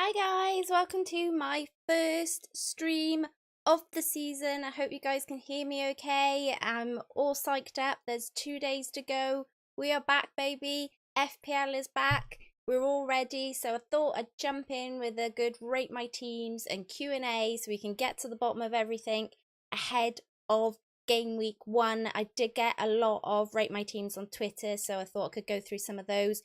Hi guys, welcome to my first stream of the season. I hope you guys can hear me okay. I'm all psyched up. There's 2 days to go. We are back, baby. FPL is back. We're all ready. So I thought I'd jump in with a good rate my teams and Q&A so we can get to the bottom of everything ahead of game week 1. I did get a lot of rate my teams on Twitter, so I thought I could go through some of those.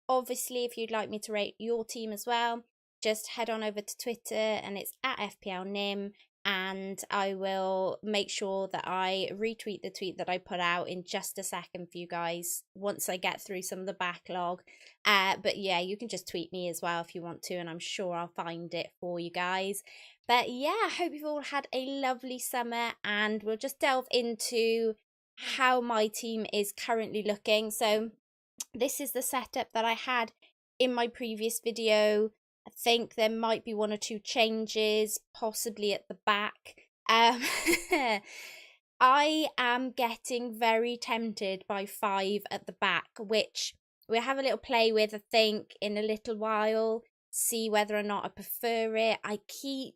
Obviously, if you'd like me to rate your team as well, just head on over to Twitter and it's at FPLNim, and I will make sure that I retweet the tweet that I put out in just a second for you guys once I get through some of the backlog. But yeah, you can just tweet me as well if you want to, and I'm sure I'll find it for you guys. But yeah, I hope you've all had a lovely summer, and we'll just delve into how my team is currently looking. So this is the setup that I had in my previous video. I think there might be 1 or 2 changes, possibly at the back. I am getting very tempted by 5 at the back, which we'll have a little play with, I think, in a little while, see whether or not I prefer it. I keep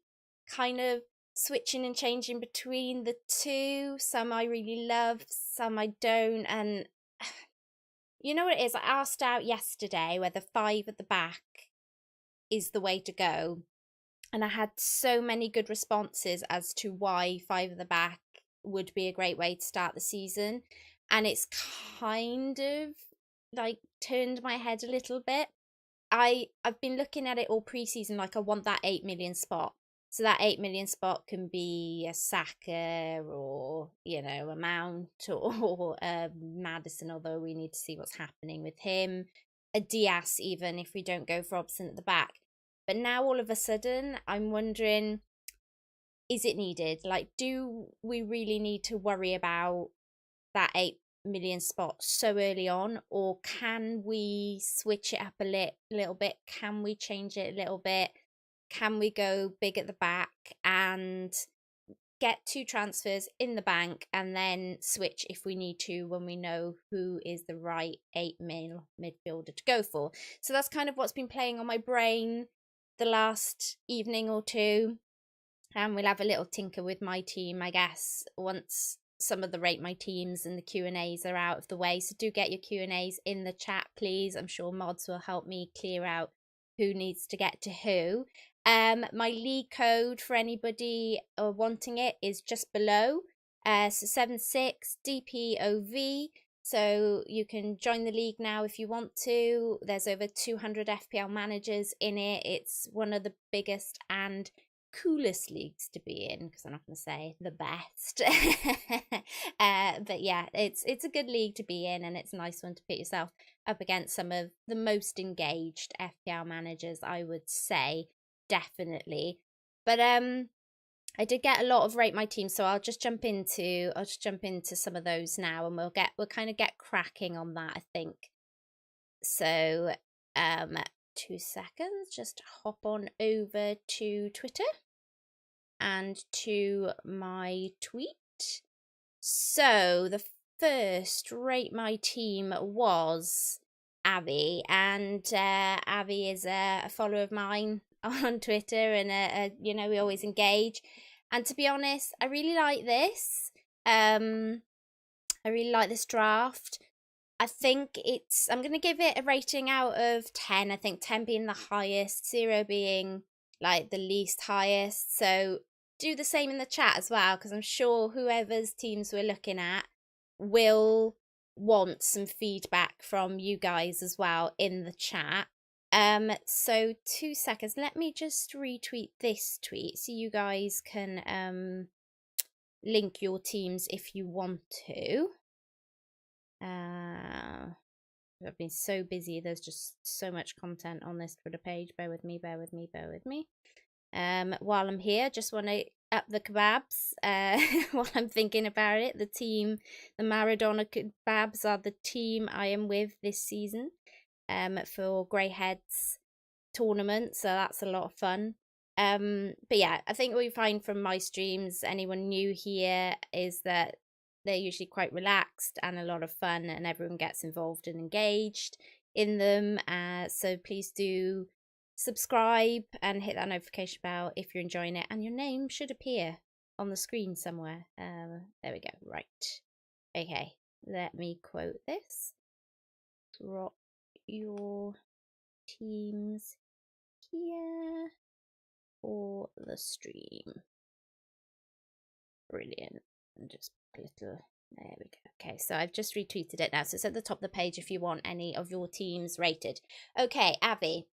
kind of switching and changing between the 2. Some I really love, some I don't, and you know what it is? I asked out yesterday whether 5 at the back is the way to go, and I had so many good responses as to why 5 at the back would be a great way to start the season, and it's kind of like turned my head a little bit. I've been looking at it all pre-season, like I want that 8 million spot. So that 8 million spot can be a Saka or, you know, a Mount or Maddison, although we need to see what's happening with him. A Diaz, even if we don't go for Robson at the back. But now all of a sudden, I'm wondering, is it needed? Like, do we really need to worry about that 8 million spot so early on, or can we switch it up a little bit? Can we change it a little bit? Can we go big at the back and get 2 transfers in the bank and then switch if we need to when we know who is the right 8 mil midfielder to go for? So that's kind of what's been playing on my brain the last evening or 2, and we'll have a little tinker with my team, I guess, once some of the rate my teams and the Q&As are out of the way. So do get your Q&As in the chat, please. I'm sure mods will help me clear out who needs to get to who. My league code for anybody wanting it is just below, so 76DPOV. So you can join the league now if you want to. There's over 200 FPL managers in it. It's one of the biggest and coolest leagues to be in, because I'm not going to say the best. But yeah, it's a good league to be in, and it's a nice one to put yourself up against some of the most engaged FPL managers, I would say, definitely. But I did get a lot of rate my team, so I'll just jump into some of those now, and we'll kind of get cracking on that, I think. So 2 seconds, just hop on over to Twitter and to my tweet. So the first rate my team was Abby, and Abby is a follower of mine on Twitter, and you know, we always engage. And to be honest, I really like this. I really like this draft. I think I'm going to give it a rating out of 10. I think 10 being the highest, 0 being like the least highest. So do the same in the chat as well, because I'm sure whoever's teams we're looking at will want some feedback from you guys as well in the chat. So 2 seconds. Let me just retweet this tweet so you guys can link your teams if you want to. I've been so busy. There's just so much content on this Twitter page. Bear with me. While I'm here, just want to up the kebabs while I'm thinking about it. The Maradona kebabs are the team I am with this season for Greyheads tournament, so that's a lot of fun. But yeah, I think what we find from my streams, anyone new here, is that they're usually quite relaxed and a lot of fun, and everyone gets involved and engaged in them. So please do subscribe and hit that notification bell if you're enjoying it, and your name should appear on the screen somewhere. There we go. Right. Okay, let me quote this. Drop your teams here for the stream. Brilliant. And just a little, there we go. Okay, so I've just retweeted it now, so it's at the top of the page if you want any of your teams rated. Okay, Avi,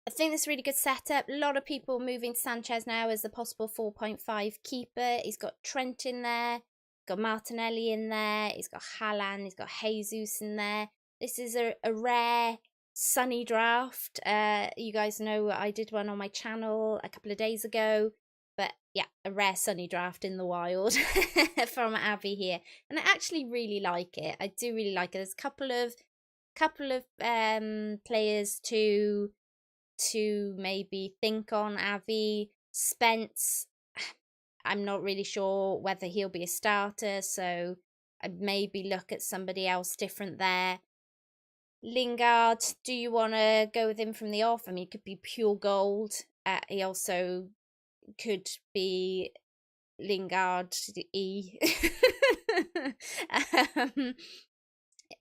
I think this is a really good setup. A lot of people moving Sanchez now as the possible 4.5 keeper. He's got Trent in there, he's got Martinelli in there, he's got Haaland, he's got Jesus in there. This is a rare sunny draft. You guys know I did one on my channel a couple of days ago, but yeah, a rare sunny draft in the wild from Avi here, and I actually really like it. I do really like it. There's a couple of players to maybe think on. Avi, Spence, I'm not really sure whether he'll be a starter, so I'd maybe look at somebody else different there. Lingard, do you want to go with him from the off? I mean, it could be pure gold. He also could be Lingard E.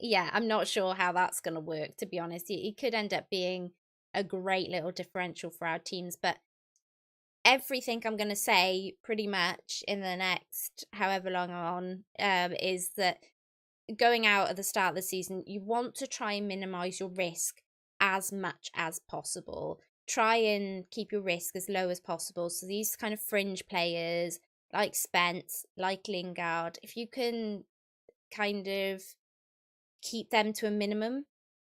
Yeah, I'm not sure how that's going to work, to be honest. He could end up being a great little differential for our teams, but everything I'm going to say pretty much in the next however long I'm on is that going out at the start of the season, you want to try and minimize your risk as much as possible. Try and keep your risk as low as possible. So these kind of fringe players like Spence, like Lingard, if you can kind of keep them to a minimum,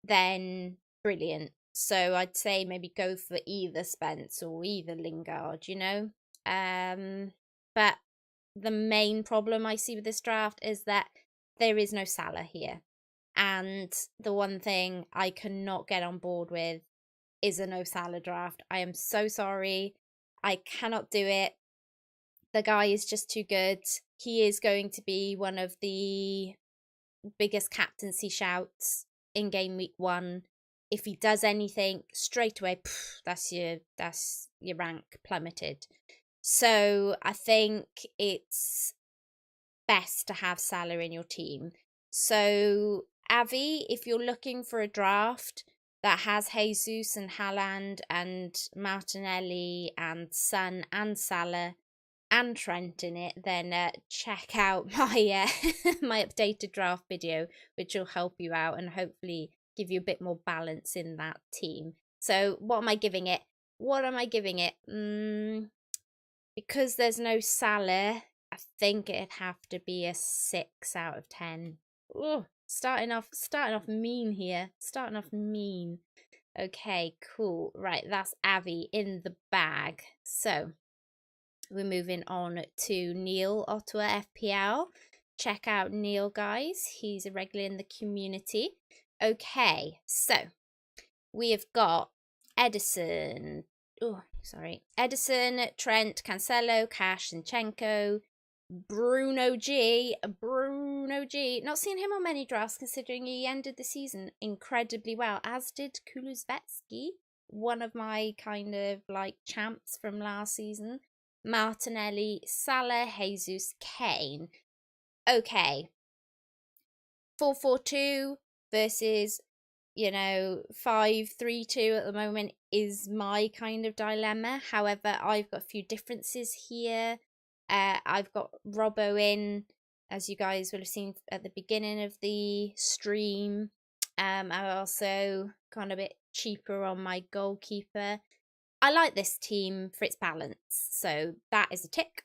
then brilliant. So I'd say maybe go for either Spence or either Lingard, you know. But the main problem I see with this draft is that there is no Salah here. And the one thing I cannot get on board with is a no Salah draft. I am so sorry. I cannot do it. The guy is just too good. He is going to be one of the biggest captaincy shouts in game week 1. If he does anything straight away, that's your rank plummeted. So I think it's best to have Salah in your team. So Avi, if you're looking for a draft that has Jesus and Haaland and Martinelli and Son and Salah and Trent in it, then check out my my updated draft video, which will help you out and hopefully give you a bit more balance in that team. So what am I giving it? Because there's no Salah, I think it'd have to be a 6 out of 10. Ooh, starting off mean here. Okay, cool. Right, that's Avi in the bag. So we're moving on to Neil, Ottawa FPL. Check out Neil, guys. He's a regular in the community. Okay, so we have got Edison, Trent, Cancelo, Cash, Zinchenko, Bruno G. Not seeing him on many drafts, considering he ended the season incredibly well, as did Kulusevski, one of my kind of like champs from last season. Martinelli, Salah, Jesus, Kane. Okay. 4-4-2 versus 5-3-2 at the moment is my kind of dilemma. However, I've got a few differences here. I've got Robbo in, as you guys will have seen at the beginning of the stream. I've also gone a bit cheaper on my goalkeeper. I like this team for its balance, so that is a tick.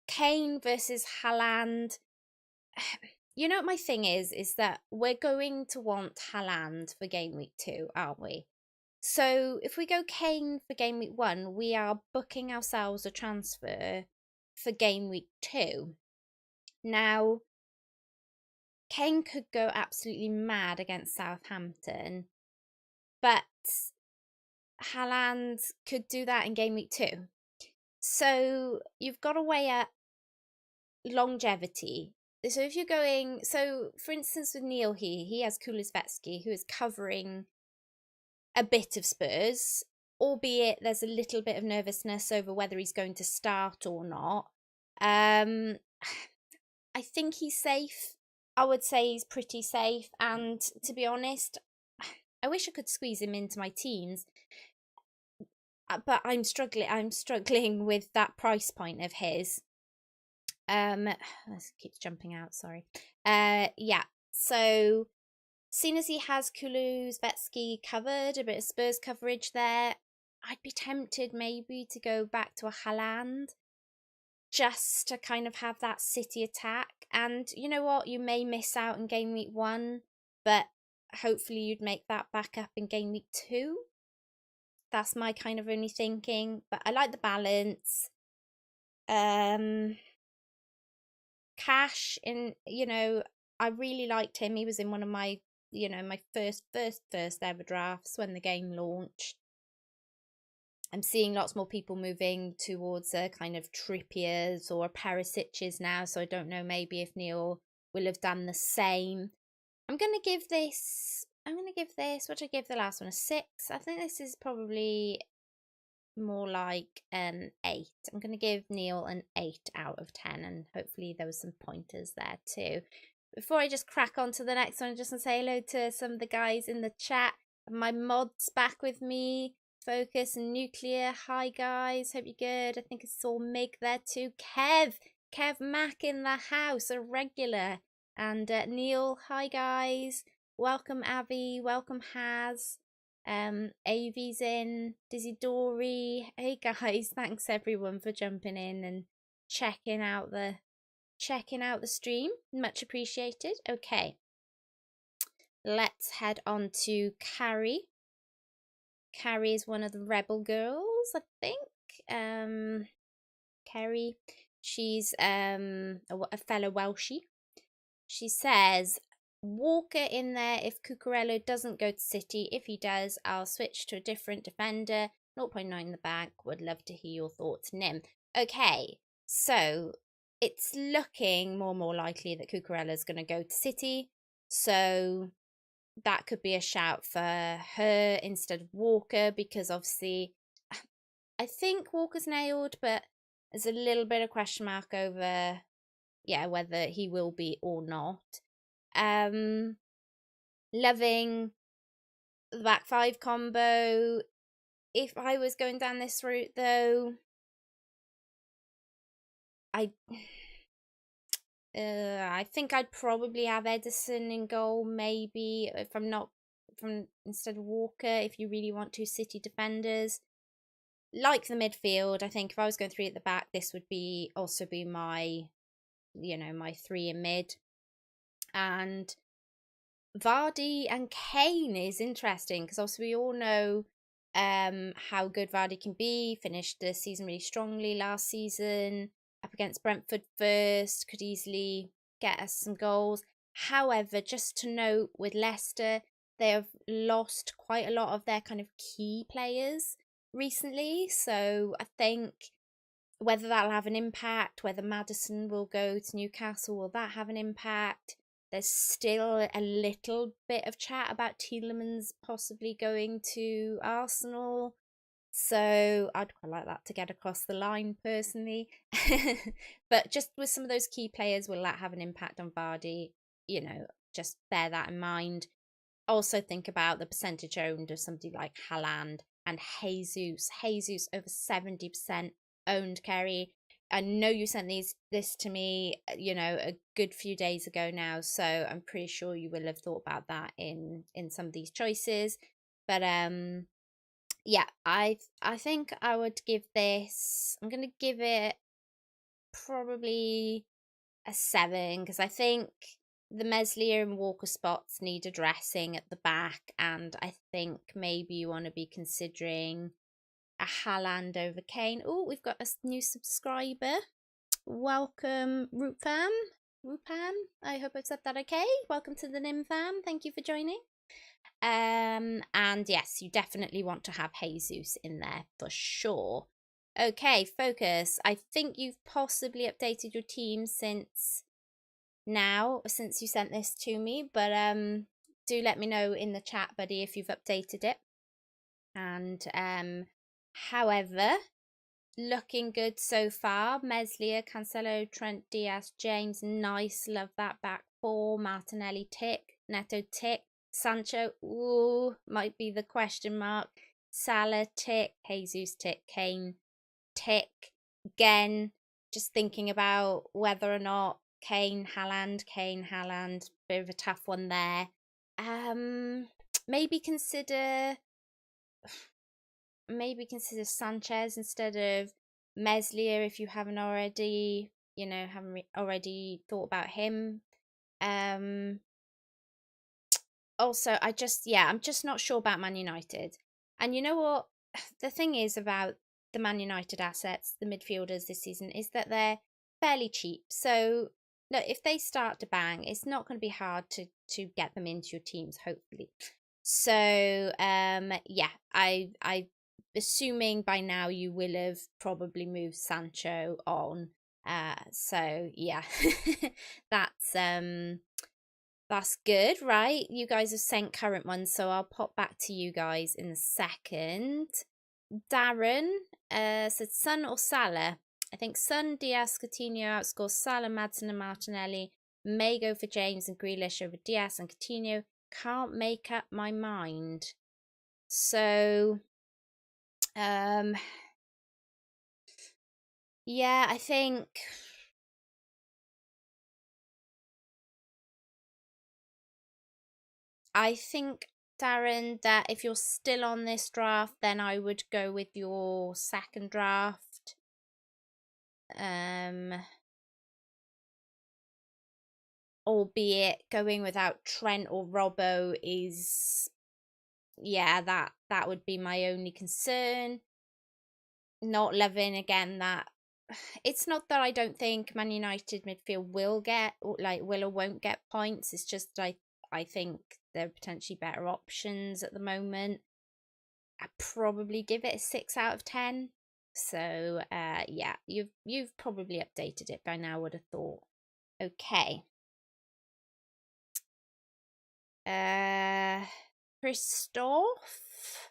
Kane versus Haaland. You know what my thing is that we're going to want Haaland for game week 2, aren't we? So if we go Kane for game week 1, we are booking ourselves a transfer for game week 2. Now, Kane could go absolutely mad against Southampton, but Haaland could do that in game week 2. So you've got to weigh up longevity. So if you're going, so for instance with Neil here, he has Kulusevski who is covering a bit of Spurs, albeit there's a little bit of nervousness over whether he's going to start or not. I think he's safe. I would say he's pretty safe, and to be honest, I wish I could squeeze him into my teams, but I'm struggling with that price point of his. This keeps jumping out, sorry. Yeah, so seeing as he has Kulusevski covered, a bit of Spurs coverage there, I'd be tempted maybe to go back to a Haaland just to kind of have that City attack. And you know what? You may miss out in game week 1, but hopefully you'd make that back up in game week 2. That's my kind of only thinking, but I like the balance. Cash in, I really liked him. He was in one of my, my first ever drafts when the game launched. I'm seeing lots more people moving towards a kind of Trippier's or Perisic's now, so I don't know maybe if Neil will have done the same. I'm going to give this, what did I give the last one, a 6? I think this is probably more like an 8. I'm going to give Neil an 8 out of 10, and hopefully there was some pointers there too. Before I just crack on to the next one, I just want to say hello to some of the guys in the chat. My mods back with me, Focus and Nuclear. Hi guys, hope you're good. I think I saw Mig there too. Kev Mac in the house, a regular. And Neil, hi guys. Welcome Avi, welcome Haz. Avi's in, Dizzy Dory. Hey guys, thanks everyone for jumping in and checking out the stream. Much appreciated. Okay, let's head on to Carrie. Carrie is one of the rebel girls, I think. Carrie, she's a fellow Welshie. She says, Walker in there if Cucurella doesn't go to City. If he does, I'll switch to a different defender. 0.9 in the bank. Would love to hear your thoughts, Nim. Okay, so it's looking more and more likely that Cucurella's going to go to City. So that could be a shout for her instead of Walker, because obviously I think Walker's nailed, but there's a little bit of question mark over, whether he will be or not. Loving the back 5 combo. If I was going down this route though, I think I'd probably have Edison in goal, maybe, if I'm not instead of Walker, if you really want 2 City defenders. Like the midfield, I think if I was going 3 at the back, this would also be my, my 3 in mid. And Vardy and Kane is interesting because also we all know how good Vardy can be. Finished the season really strongly last season up against Brentford first, could easily get us some goals. However, just to note with Leicester, they have lost quite a lot of their kind of key players recently. So I think whether that'll have an impact, whether Maddison will go to Newcastle, will that have an impact? There's still a little bit of chat about Tielemans possibly going to Arsenal. So I'd quite like that to get across the line personally. But just with some of those key players, will that have an impact on Vardy? Just bear that in mind. also think about the percentage owned of somebody like Haaland and Jesus. Jesus over 70% owned, Kerry. I know you sent this to me, a good few days ago now, so I'm pretty sure you will have thought about that in some of these choices. But yeah, I think I would give this. I'm gonna give it probably a 7 because I think the Meslier and Walker spots need addressing at the back, and I think maybe you want to be considering a Haaland over Kane. Oh, we've got a new subscriber. Welcome, Rupam. Rupam, I hope I've said that okay. Welcome to the Nim fam. Thank you for joining. And yes, you definitely want to have Jesus in there for sure. Okay, focus. I think you've possibly updated your team since you sent this to me, but do let me know in the chat, buddy, if you've updated it. And however, looking good so far. Meslier, Cancelo, Trent, Diaz, James, nice, love that back four. Martinelli tick, Neto tick, Sancho, ooh, might be the question mark. Salah tick, Jesus tick, Kane tick. Again, just thinking about whether or not Kane, Haaland, bit of a tough one there. Maybe consider Sanchez instead of Meslier if you haven't already, already thought about him. Also, I'm just not sure about Man United. And you know what? The thing is about the Man United assets, the midfielders this season, is that they're fairly cheap. So, look, if they start to bang, it's not going to be hard to get them into your teams, hopefully. So, yeah, I assuming by now you will have probably moved Sancho on. So yeah, that's good, right? You guys have sent current ones, so I'll pop back to you guys in a second. Darren said Son or Salah. I think Son, Diaz, Coutinho outscores Salah, Madsen and Martinelli. May go for James and Grealish over Diaz and Coutinho. Can't make up my mind. So, yeah, I think Darren, that if you're still on this draft, then I would go with your second draft. Albeit going without Trent or Robbo is, yeah, that would be my only concern. Not loving again that it's not that I don't think Man United midfield will or won't get points. It's just I think there are potentially better options at the moment. I'd probably give it a 6 out of 10. So yeah, you've probably updated it by now, I would have thought. Okay. Christoph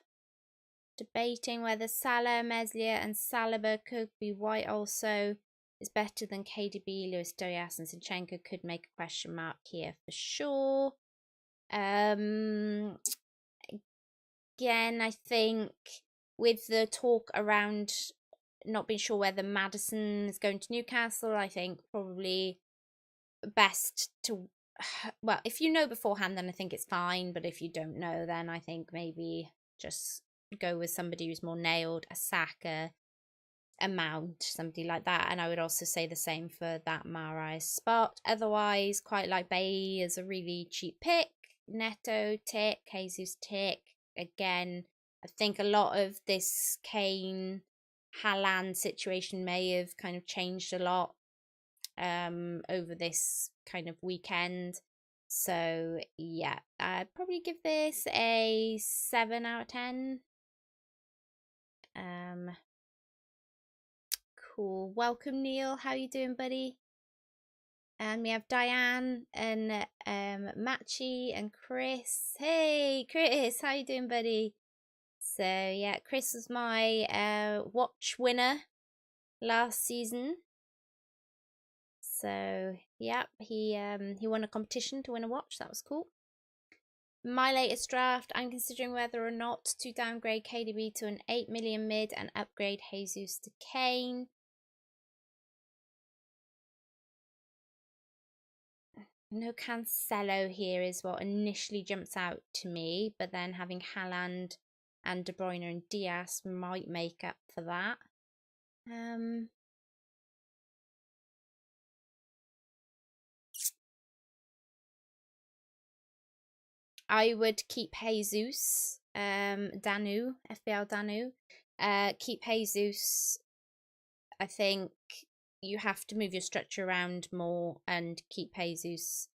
debating whether Salah, Meslier and Saliba could be White also is better than KDB, Luis Diaz and Zinchenko could make a question mark here for sure. Again, I think with the talk around not being sure whether Maddison is going to Newcastle, I think probably best to, well, if you know beforehand, then I think it's fine. But if you don't know, then I think maybe just go with somebody who's more nailed, a Saka, a Mount, somebody like that. And I would also say the same for that Mahrez spot. Otherwise, quite like Bay as a really cheap pick. Neto tick, Jesus tick. Again, I think a lot of this Kane Haaland situation may have kind of changed a lot over this kind of weekend. So yeah, I'd probably give this a 7 out of 10. Cool. Welcome, Neil. How you doing, buddy? And we have Diane and Machi and Chris. Hey, Chris, how you doing, buddy? So yeah, Chris was my watch winner last season. So yeah, he won a competition to win a watch. That was cool. My latest draft, I'm considering whether or not to downgrade KDB to an 8 million mid and upgrade Jesus to Kane. No Cancelo here is what initially jumps out to me, but then having Haaland and De Bruyne and Diaz might make up for that. I would keep Jesus, Danu, FPL Danu. Keep Jesus. I think you have to move your structure around more and keep Jesus,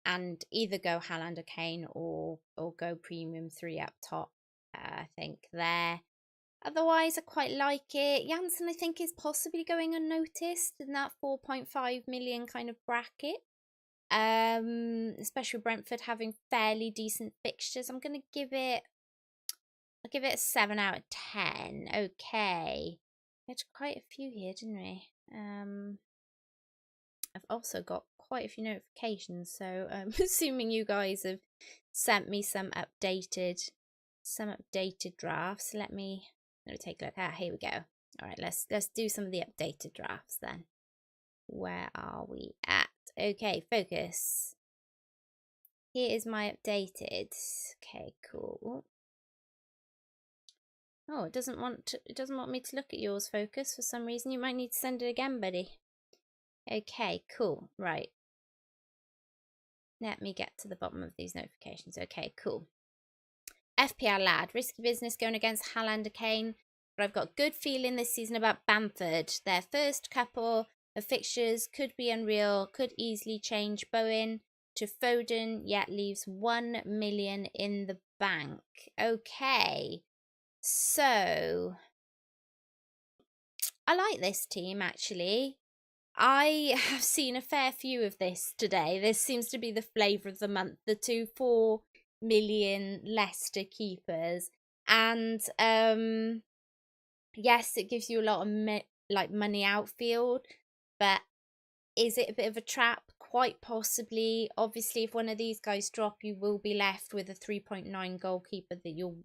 and either go Haaland or Kane or go premium 3 up top. I think there. Otherwise, I quite like it. Janssen, I think, is possibly going unnoticed in that 4.5 million kind of bracket. Especially with Brentford having fairly decent fixtures. I'll give it a 7 out of 10. Okay. We had quite a few here, didn't we? I've also got quite a few notifications, so I'm assuming you guys have sent me some updated drafts. Let me take a look. Here we go. All right, let's do some of the updated drafts then. Where are we at? Okay, focus. Here is my updated. Okay, cool. Oh, it doesn't want me to look at yours, focus, for some reason. You might need to send it again, buddy. Okay, cool. Right. Let me get to the bottom of these notifications. Okay, cool. FPL lad, risky business going against Haaland Kane, but I've got good feeling this season about Bamford. Their first couple of fixtures could be unreal, could easily change Bowen to Foden, yet leaves 1 million in the bank. Okay, so I like this team actually. I have seen a fair few of this today. This seems to be the flavour of the month. The 4 million Leicester keepers, and yes, it gives you a lot of money outfield, but is it a bit of a trap? Quite possibly. Obviously, if one of these guys drop, you will be left with a 3.9 goalkeeper that you'll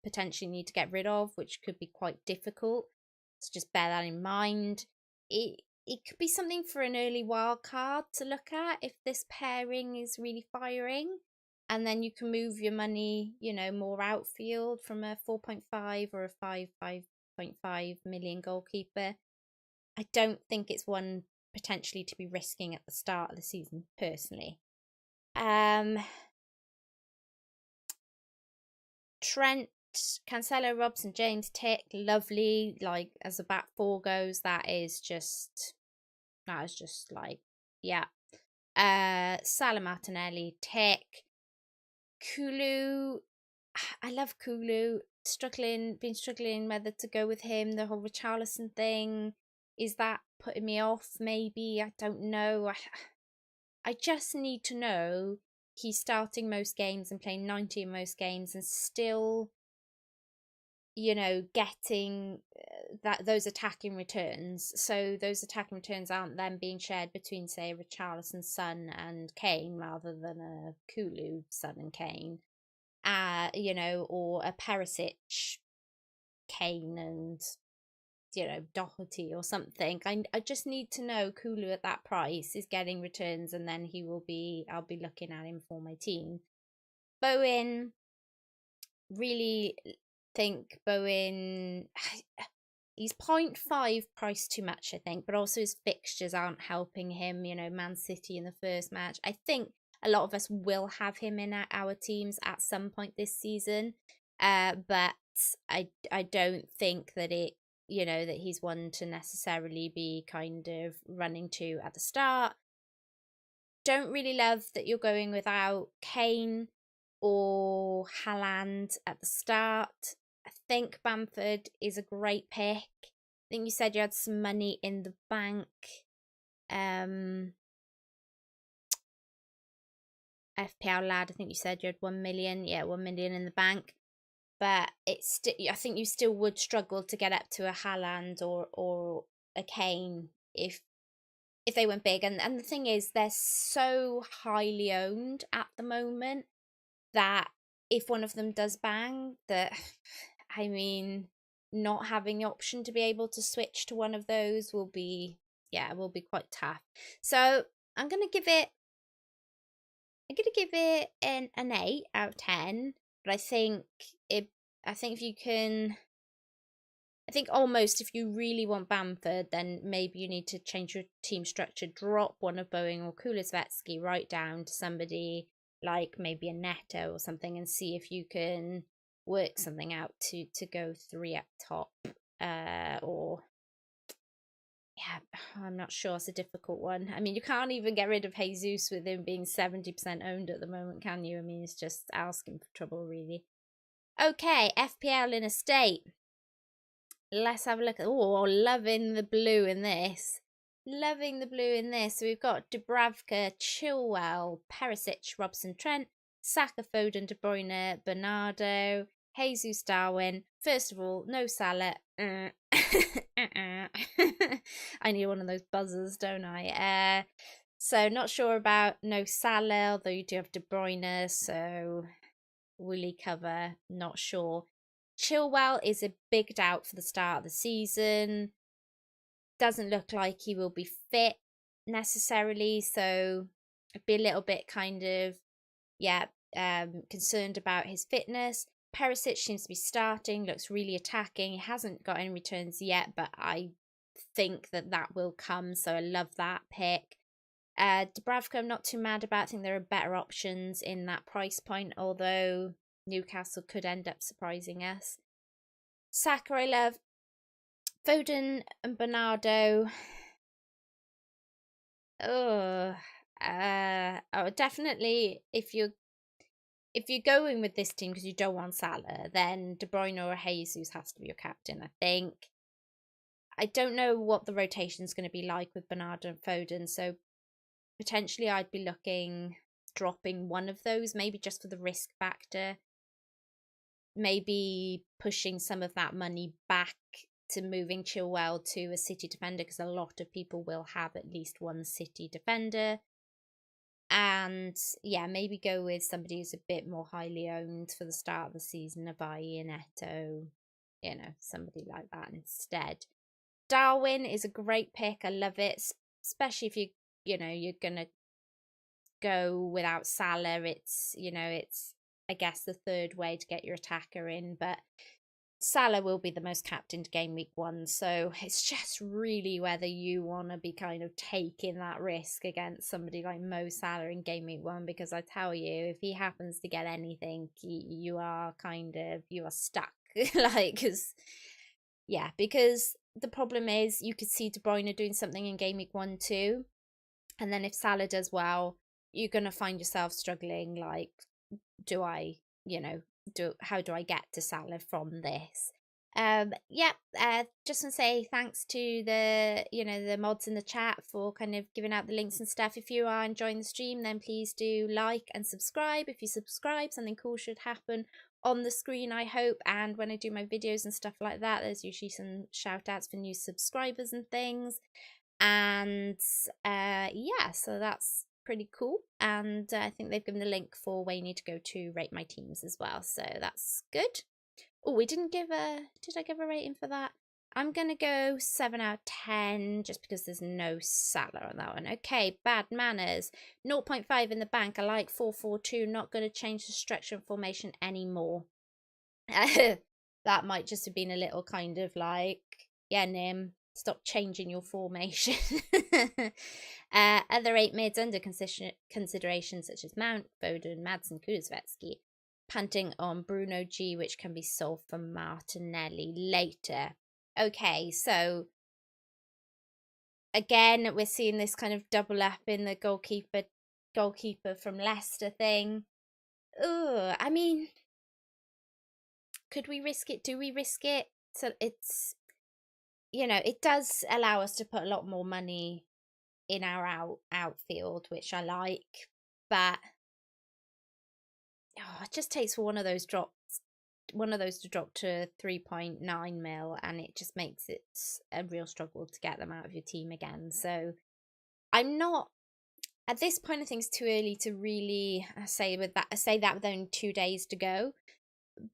potentially need to get rid of, which could be quite difficult. So just bear that in mind. It could be something for an early wild card to look at if this pairing is really firing, and then you can move your money, more outfield from a 4.5 or a 5.5 million goalkeeper. I don't think it's one potentially to be risking at the start of the season, personally. Trent, Cancelo, Robson, James, Tick, lovely. Like, as a back four goes, that is just yeah. Salah, Martinelli, Tick, Kulu. I love Kulu. Been struggling whether to go with him. The whole Richarlison thing, is that putting me off? Maybe, I don't know. I just need to know he's starting most games and playing 90 in most games and still, getting those attacking returns. So those attacking returns aren't then being shared between, say, a Richarlison, Son and Kane rather than a Kulu, Son and Kane. Or a Perisic, Kane and, Doherty or something. I just need to know Kulu at that price is getting returns, and then I'll be looking at him for my team. Bowen, really think Bowen, he's 0.5 price too much, I think, but also his fixtures aren't helping him. Man City in the first match. I think a lot of us will have him in our teams at some point this season, but I don't think that that he's one to necessarily be kind of running to at the start. Don't really love that you're going without Kane or Haaland at the start. I think Bamford is a great pick. I think you said you had some money in the bank. FPL lad, I think you said you had 1 million. Yeah, 1 million in the bank. But I think you still would struggle to get up to a Haaland or a Kane if they went big. And the thing is, they're so highly owned at the moment. that if one of them does bang, that, I mean, not having the option to be able to switch to one of those will be, yeah, will be quite tough. So I'm gonna give it an 8 out of 10. But I think if you can, I think almost if you really want Bamford, then maybe you need to change your team structure, drop one of Boeing or Kulizvetsky right down to somebody like maybe a Neto or something, and see if you can work something out to go 3 up top. Or yeah, I'm not sure. It's a difficult one. I mean, you can't even get rid of Jesus with him being 70% owned at the moment, can you? I mean, it's just asking for trouble, really. Okay, FPL in a state. Let's have a look at, oh, loving the blue in this. Loving the blue in this. So we've got Dubravka, Chilwell, Perisic, Robson, Trent, Saka, Foden, De Bruyne, Bernardo, Jesus, Darwin. First of all, no Salah. I need one of those buzzers, don't I? So not sure about no Salah, although you do have De Bruyne, so will he cover? Not sure. Chilwell is a big doubt for the start of the season. Doesn't look like he will be fit necessarily, so I'd be a little bit kind of, yeah, concerned about his fitness. Perisic seems to be starting, looks really attacking. He hasn't got any returns yet, but I think that will come, so I love that pick. Dubravka, I'm not too mad about. I think there are better options in that price point, although Newcastle could end up surprising us. Saka, I love. Foden and Bernardo. Oh, definitely. If you're going with this team because you don't want Salah, then De Bruyne or Jesus has to be your captain, I think. I don't know what the rotation is going to be like with Bernardo and Foden, so potentially I'd be dropping one of those, maybe just for the risk factor. Maybe pushing some of that money back to moving Chilwell to a City defender, because a lot of people will have at least one City defender. And yeah, maybe go with somebody who's a bit more highly owned for the start of the season, a Bailly, Neto, somebody like that instead. Darwin is a great pick. I love it, especially if you're gonna go without Salah. It's I guess the third way to get your attacker in, but Salah will be the most captained game week 1, so it's just really whether you want to be kind of taking that risk against somebody like Mo Salah in game week 1, because I tell you, if he happens to get anything, you are stuck. because the problem is you could see De Bruyne doing something in game week 1 too, and then if Salah does well, you're going to find yourself struggling, like, how do I get to Salah from this? Just want to say thanks to the mods in the chat for kind of giving out the links and stuff. If you are enjoying the stream, then please do like and subscribe. If you subscribe, something cool should happen on the screen, I hope. And when I do my videos and stuff like that, there's usually some shout outs for new subscribers and things. And so that's pretty cool. And I think they've given the link for where you need to go to rate my teams as well, so that's good. Oh, we didn't give did I give a rating for that? I'm gonna go 7 out of 10 just because there's no Salah on that one. Okay, bad manners, 0.5 in the bank. I like 4-4-2. Not gonna change the structure and formation anymore. That might just have been a little kind of like, yeah, Nim, stop changing your formation. Other 8 mids under consideration, such as Mount, Foden, Madsen, Kulizvetsky. Punting on Bruno G, which can be sold for Martinelli later. Okay, so again, we're seeing this kind of double up in the goalkeeper from Leicester thing. Ugh, I mean, could we risk it? Do we risk it? So it's, it does allow us to put a lot more money in our outfield, which I like, but it just takes for one of those to drop to 3.9 mil, and it just makes it a real struggle to get them out of your team again. So I'm not at this point, I think it's too early to really say that with only 2 days to go.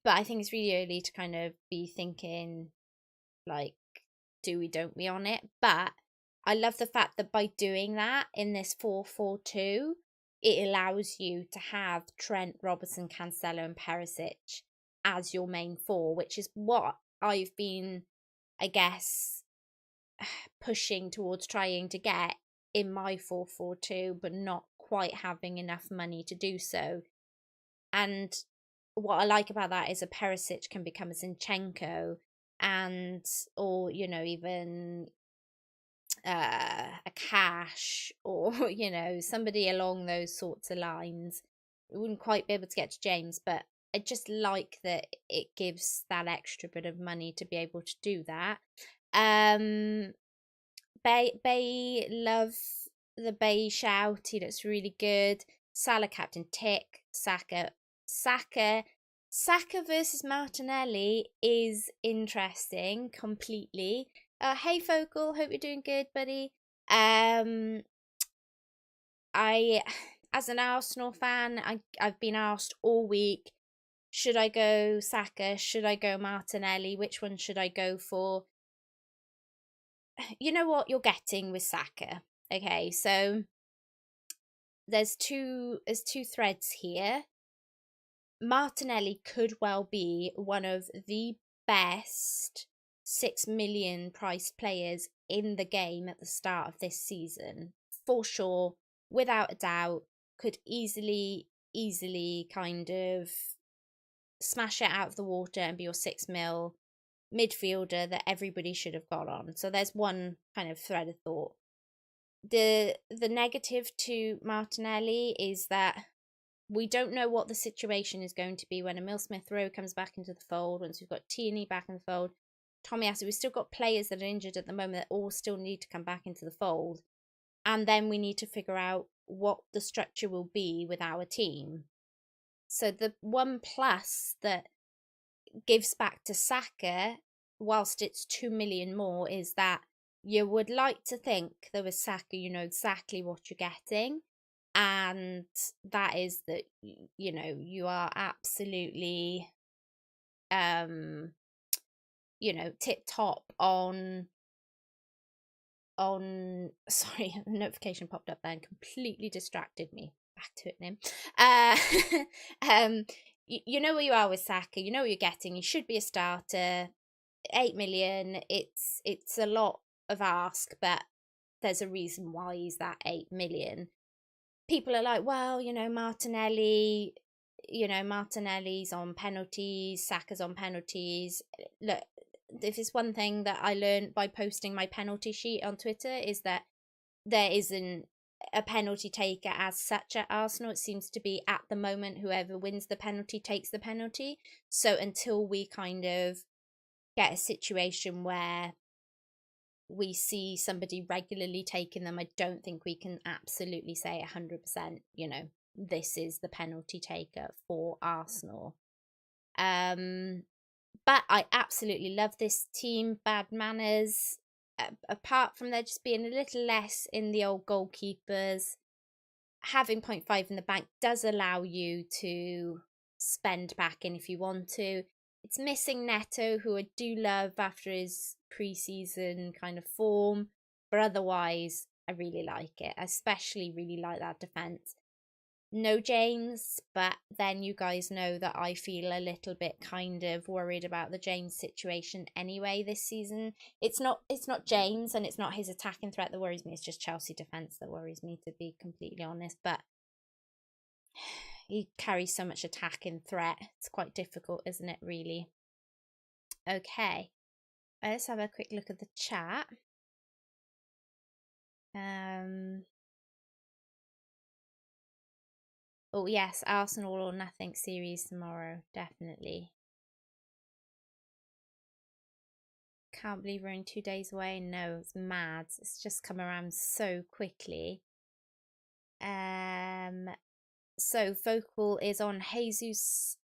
But I think it's really early to kind of be thinking, like, do we, don't we on it? But I love the fact that by doing that in this 4-4-2, it allows you to have Trent, Robertson, Cancelo, and Perisic as your main four, which is what I've been, I guess, pushing towards trying to get in my 4-4-2, but not quite having enough money to do so. And what I like about that is a Perisic can become a Zinchenko, and or even a Cash, or somebody along those sorts of lines. We wouldn't quite be able to get to James, but I just like that it gives that extra bit of money to be able to do that. Bay love the Bay shout. He looks really good. Salah captain tick. Saka versus Martinelli is interesting completely. Hey Focal, hope you're doing good, buddy. I as an Arsenal fan, I've been asked all week, should I go Saka, should I go Martinelli, which one should I go for? You know what you're getting with Saka. Okay, so there's two threads here. Martinelli could well be one of the best 6 million priced players in the game at the start of this season, for sure, without a doubt. Could easily kind of smash it out of the water and be your 6 mil midfielder that everybody should have got on. So there's one kind of thread of thought. The negative to Martinelli is that we don't know what the situation is going to be when Emil Smith-Rowe comes back into the fold, once we've got Tierney back in the fold. Tomiyasu, we've still got players that are injured at the moment that all still need to come back into the fold. And then we need to figure out what the structure will be with our team. So the one plus that gives back to Saka, whilst it's 2 million more, is that you would like to think that with Saka you know exactly what you're getting, and that is that you are absolutely tip top on sorry, a notification popped up there and completely distracted me. Back to it now. You know where you are with Saka, you know what you're getting. You should be a starter. 8 million, it's a lot of ask, but there's a reason why he's that 8 million. People are like, well, Martinelli's on penalties, Saka's on penalties. Look, if it's one thing that I learned by posting my penalty sheet on Twitter, is that there isn't a penalty taker as such at Arsenal. It seems to be, at the moment, whoever wins the penalty takes the penalty. So until we kind of get a situation where we see somebody regularly taking them, I don't think we can absolutely say 100%, this is the penalty taker for Arsenal. But I absolutely love this team. Bad manners, apart from there just being a little less in the old goalkeepers, having 0.5 in the bank does allow you to spend back in if you want to. It's missing Neto, who I do love after his pre-season kind of form, but otherwise I really like it. I especially really like that defence. No James, but then you guys know that I feel a little bit kind of worried about the James situation anyway this season. It's not James, and it's not his attacking threat that worries me. It's just Chelsea defence that worries me, to be completely honest. But he carries so much attacking threat. It's quite difficult, isn't it, really? Okay. Let's have a quick look at the chat. Oh, yes, Arsenal or nothing series tomorrow, definitely. Can't believe we're in 2 days away. No, it's mad. It's just come around so quickly. So Vocal is on Jesus.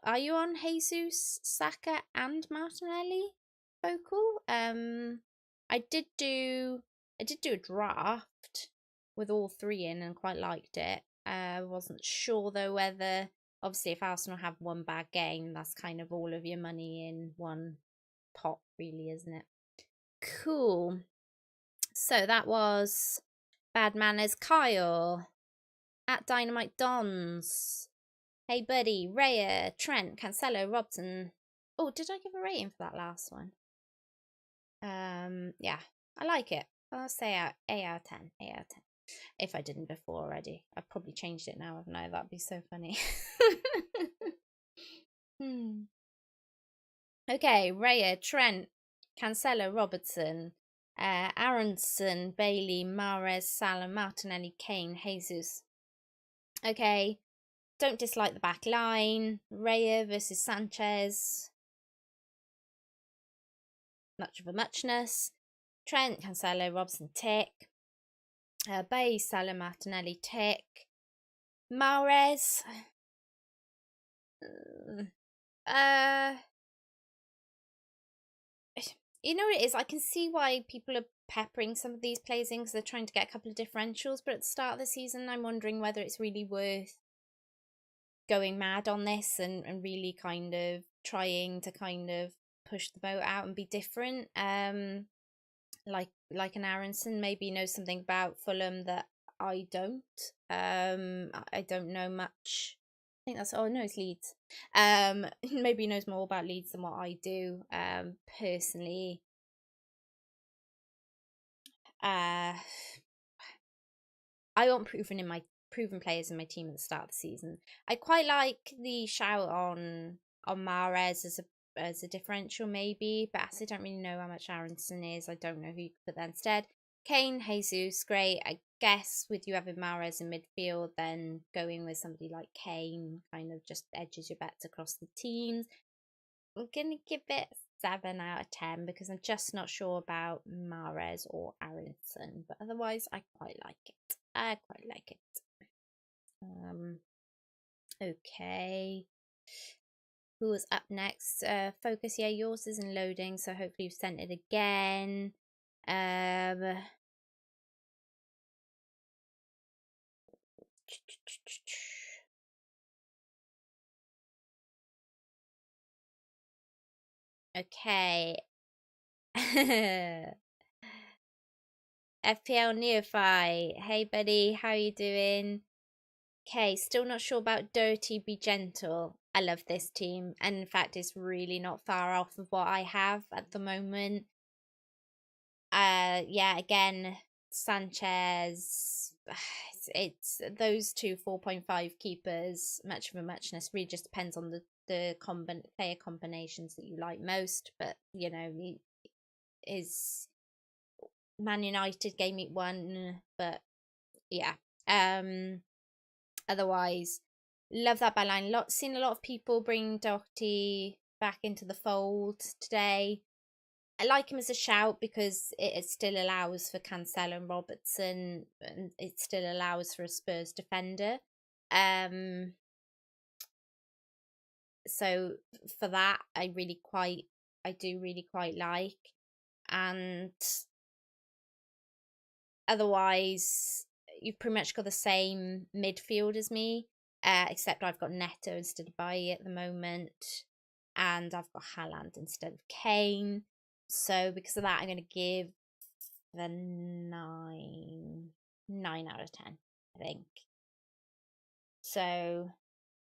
Are you on Jesus, Saka, and Martinelli? Vocal. I did do a draft with all three in and quite liked it. Wasn't sure though whether, obviously, if Arsenal have one bad game, that's kind of all of your money in one pot, really, isn't it? Cool. So that was Bad Manners. Kyle at Dynamite Dons. Hey buddy, Raya, Trent, Cancelo, Robson. Oh, did I give a rating for that last one? Yeah, I like it. I'll say A out of 10. A out of 10. If I didn't before already. I've probably changed it now, haven't I? That'd be so funny. Okay, Raya, Trent, Cancelo, Robertson, Aronson, Bailey, Mahrez, Salah, Martinelli, Kane, Jesus. Okay, don't dislike the back line. Raya versus Sanchez. Much of a muchness. Trent, Cancelo, Robson, tick. Bailey, Salah, Martinelli, tick. Mahrez. You know what it is? I can see why people are peppering some of these players in because they're trying to get a couple of differentials. But at the start of the season, I'm wondering whether it's really worth going mad on this and really kind of trying to kind of push the boat out and be different. Like an Aronson maybe knows something about Fulham that I don't. I don't know much. I think that's, oh no, it's Leeds. Maybe he knows more about Leeds than what I do. Personally, I want proven players in my team at the start of the season. I quite like the shout on Mahrez as a differential maybe, but as I don't really know how much Aronson is, I don't know who you could put there instead. Kane, Jesus, great. I guess with you having Mahrez in midfield, then going with somebody like Kane kind of just edges your bets across the teams. I'm going to give it 7 out of 10 because I'm just not sure about Mahrez or Aronson, but otherwise I quite like it. I quite like it. Okay. Who was up next? Focus, yeah, yours isn't loading, so hopefully you've sent it again. Okay. FPL Neophyte. Hey buddy, how you doing? Okay, still not sure about Dirty Be Gentle. I love this team, and in fact it's really not far off of what I have at the moment. Yeah, again, Sanchez, it's those two 4.5 keepers, much of a muchness. Really just depends on the player combinations that you like most, but you know, is Man United game week 1, but yeah. Otherwise, love that byline. Seen a lot of people bring Doherty back into the fold today. I like him as a shout because it still allows for Cancelo and Robertson, and it still allows for a Spurs defender. So for that, I do really quite like. And otherwise, you've pretty much got the same midfield as me, except I've got Neto instead of Bailly at the moment, and I've got Haaland instead of Kane. So because of that, I'm going to give the 9 out of 10, I think. So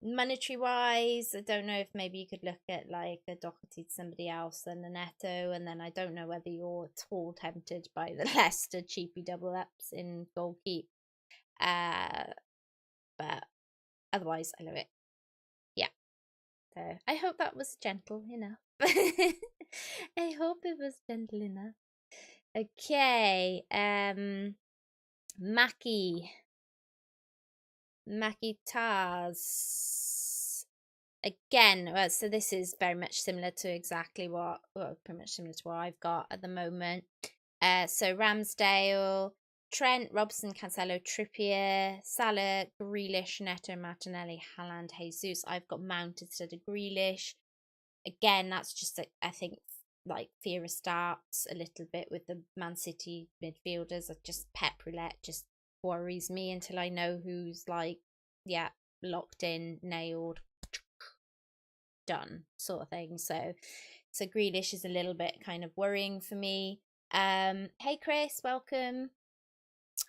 monetary wise, I don't know if maybe you could look at like a Doherty to somebody else than a Neto, and then I don't know whether you're at all tempted by the Leicester cheapy double ups in goal keep. But otherwise I love it. Yeah. So I hope that was gentle enough. I hope it was gentle enough. Okay. Mackie Tars. Again, well, so this is very much similar to exactly pretty much similar to what I've got at the moment. So Ramsdale, Trent, Robson, Cancelo, Trippier, Salah, Grealish, Neto, Martinelli, Haaland, Jesus. I've got Mount instead of Grealish. Again, that's just, I think, like fear of starts a little bit with the Man City midfielders. Just pep roulette, just worries me until I know who's like, yeah, locked in, nailed, done sort of thing. So Grealish is a little bit kind of worrying for me. Hey Chris, welcome.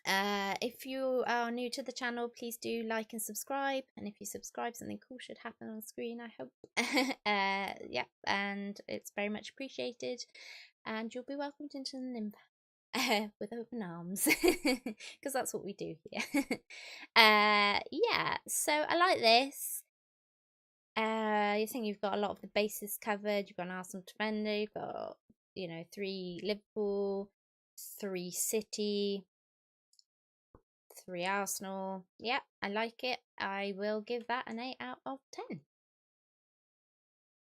If you are new to the channel, please do like and subscribe, and if you subscribe, something cool should happen on screen, I hope. Yeah, and it's very much appreciated, and you'll be welcomed into the nymph with open arms, because that's what we do here. Yeah, so I like this. You think you've got a lot of the bases covered. You've got an Arsenal defender, you've got, you know, 3 Liverpool, 3 City, 3 Arsenal. Yeah, I like it. I will give that an 8 out of 10.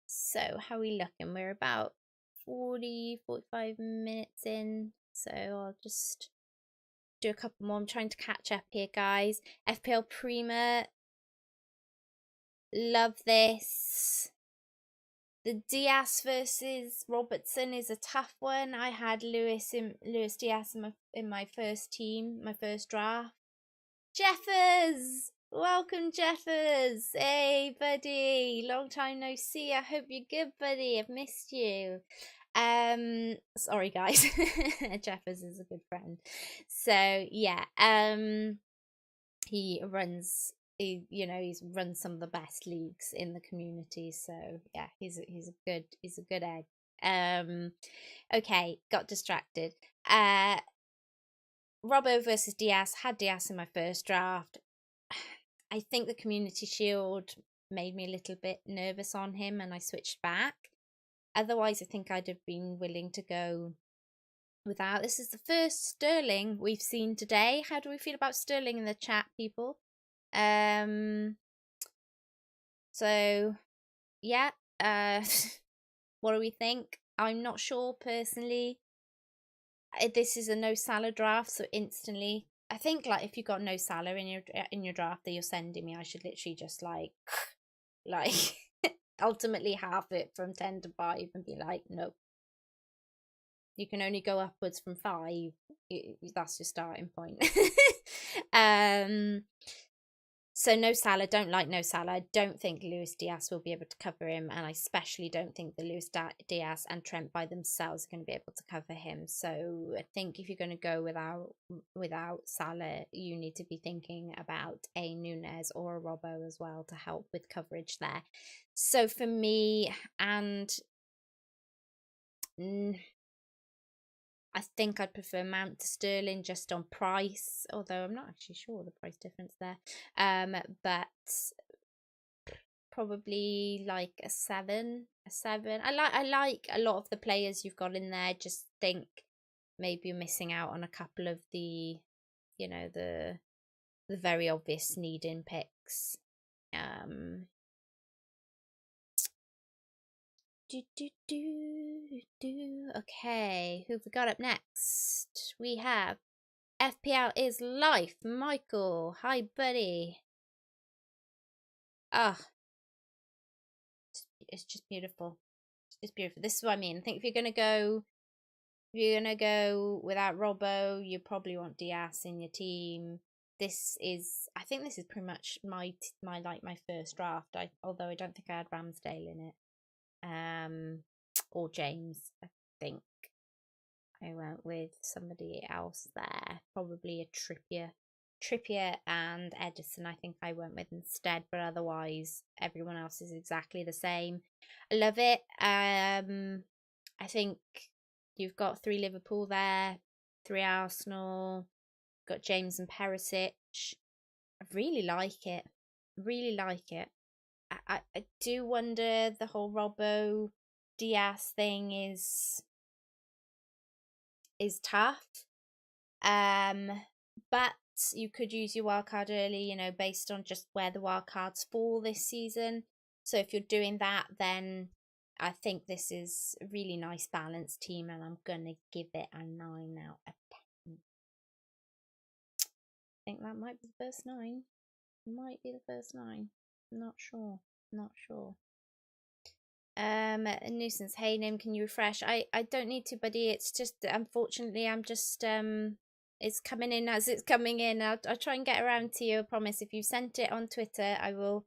So how are we looking? We're about 45 minutes in, so I'll just do a couple more. I'm trying to catch up here, guys. FPL Prima, love this. The Diaz versus Robertson is a tough one. I had Luis Diaz in my first team, my first draft. Jeffers! Welcome, Jeffers! Hey, buddy! Long time no see. I hope you're good, buddy. I've missed you. Sorry, guys. Jeffers is a good friend. So, yeah, he runs... he's run some of the best leagues in the community, so yeah, he's a good egg. Okay, got distracted. Robbo versus Diaz. Had Diaz in my first draft. I think the Community Shield made me a little bit nervous on him, and I switched back. Otherwise, I think I'd have been willing to go without. This is the first Sterling we've seen today. How do we feel about Sterling in the chat, people? So yeah, what do we think? I'm not sure personally. This is a no Salah draft, so instantly I think, like, if you got no Salah in your draft that you're sending me, I should literally just like ultimately half it from 10 to 5 and be like, no, you can only go upwards from 5. That's your starting point. So no Salah, don't like no Salah. I don't think Luis Diaz will be able to cover him, and I especially don't think that Luis Diaz and Trent by themselves are going to be able to cover him. So I think if you're going to go without Salah, you need to be thinking about a Nunes or a Robbo as well to help with coverage there. So for me, and I think I'd prefer Mount to Sterling just on price, although I'm not actually sure the price difference there. But probably like a 7. I like a lot of the players you've got in there. Just think maybe you're missing out on a couple of the, you know, the very obvious need-in picks. Okay, who've we got up next? We have FPL is life. Michael, hi buddy. Ah, it's just beautiful. It's just beautiful. This is what I mean. I think if you're gonna go without Robbo, you probably want Diaz in your team. I think this is pretty much my first draft. Although I don't think I had Ramsdale in it. Or James. I think I went with somebody else there. Probably a Trippier and Edison, I think I went with instead, but otherwise everyone else is exactly the same. I love it. I think you've got 3 Liverpool there, 3 Arsenal, got James and Perisic. I really like it. Really like it. I do wonder, the whole Robbo Diaz thing is tough. But you could use your wildcard early, you know, based on just where the wildcards fall this season. So if you're doing that, then I think this is a really nice balanced team, and I'm gonna give it a 9 out of 10. I think that might be the first 9. Might be the first 9. Not sure. Not sure. Nuisance. Hey Nim, can you refresh? I don't need to, buddy. It's just, unfortunately, I'm just it's coming in as it's coming in. I'll try and get around to you, I promise. If you sent it on Twitter, I will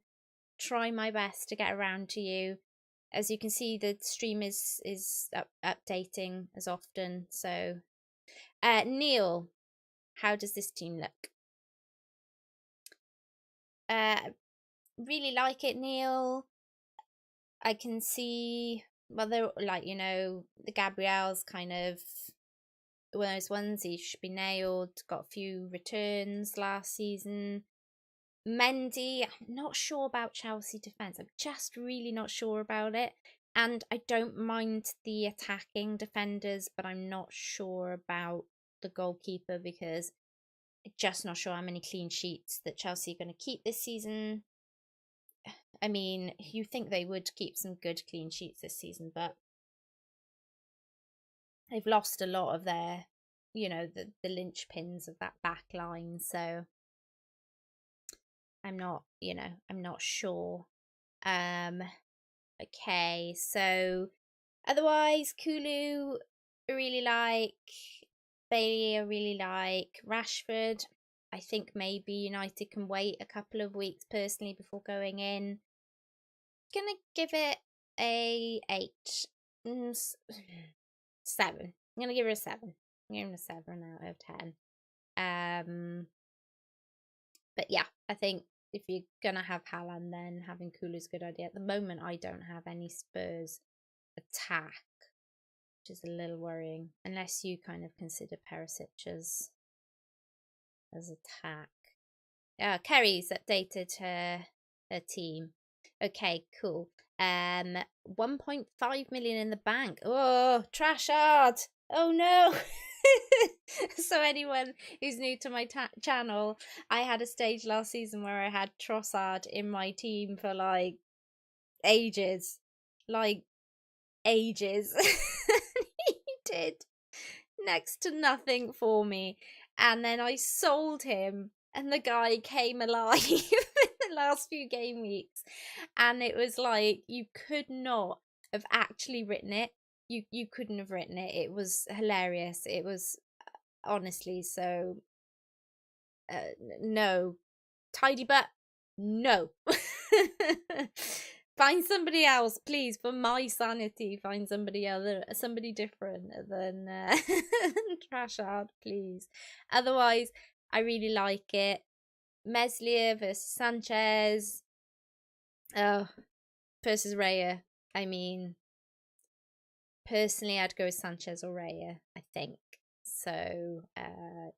try my best to get around to you. As you can see, the stream is updating as often. So, Neil, how does this team look? Really like it, Neil. I can see, well, they're like, you know, the Gabrielle's kind of one of those ones, he should be nailed. Got a few returns last season. Mendy, I'm not sure about Chelsea defence. I'm just really not sure about it. And I don't mind the attacking defenders, but I'm not sure about the goalkeeper because I'm just not sure how many clean sheets that Chelsea are going to keep this season. I mean, you think they would keep some good clean sheets this season, but they've lost a lot of their, you know, the linchpins of that back line. So I'm not, you know, I'm not sure. Okay, so otherwise, Kulu I really like, Bailey I really like, Rashford. I think maybe United can wait a couple of weeks personally before going in. Gonna give it a 8. 7. I'm gonna give it a 7. I'm giving it a 7 out of 10. But yeah, I think if you're gonna have Haaland, then having Kulu's a good idea. At the moment, I don't have any Spurs attack, which is a little worrying, unless you kind of consider Perisic as attack. Kerry's updated her team. Okay, cool. 1.5 million in the bank. Oh, trash art. Oh no. So anyone who's new to my channel, I had a stage last season where I had Trossard in my team for like ages. He did next to nothing for me. And then I sold him and the guy came alive in the last few game weeks. And it was like, you could not have actually written it. You couldn't have written it. It was hilarious. It was honestly so no. Tidy butt, no. Find somebody else, please, for my sanity. Find somebody different than Trashard, please. Otherwise, I really like it. Meslier versus Sanchez. Oh, versus Raya. I mean, personally, I'd go with Sanchez or Raya, I think. So,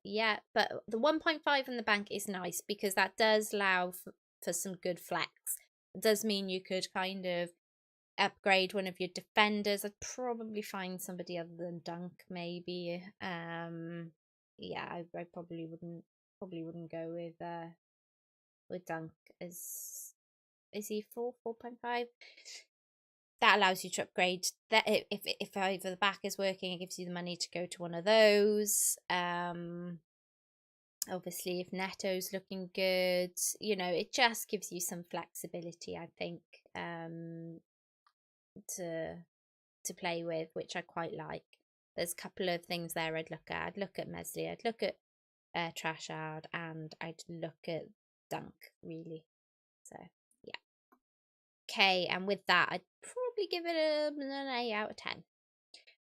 yeah, but the 1.5 in the bank is nice because that does allow for some good flex. It does mean you could kind of upgrade one of your defenders. I'd probably find somebody other than Dunk, maybe. Yeah, I probably wouldn't go with Dunk. Is he 4.5? That allows you to upgrade. That if either the back is working, it gives you the money to go to one of those. Obviously, if Neto's looking good, you know, it just gives you some flexibility, I think, to play with, which I quite like. There's a couple of things there I'd look at. I'd look at Meslier, I'd look at Trashard, and I'd look at Dunk, really. So, yeah. Okay, and with that, I'd probably give it an 8 out of 10.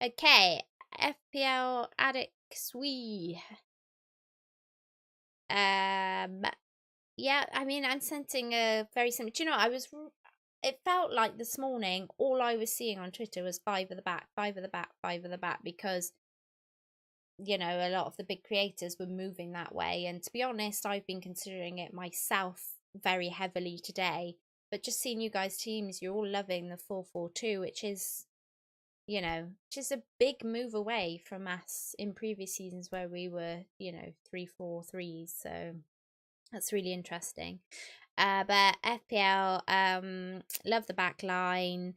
Okay, FPL Addicts, yeah, I mean, I'm sensing a very similar. Do you know, it felt like this morning, all I was seeing on Twitter was 5 at the back, 5 at the back, 5 at the back, because, you know, a lot of the big creators were moving that way. And to be honest, I've been considering it myself very heavily today. But just seeing you guys' teams, you're all loving the 4-4-2, which is, you know, just a big move away from us in previous seasons where we were, you know, 3-4-3s. So that's really interesting. But FPL, love the back line.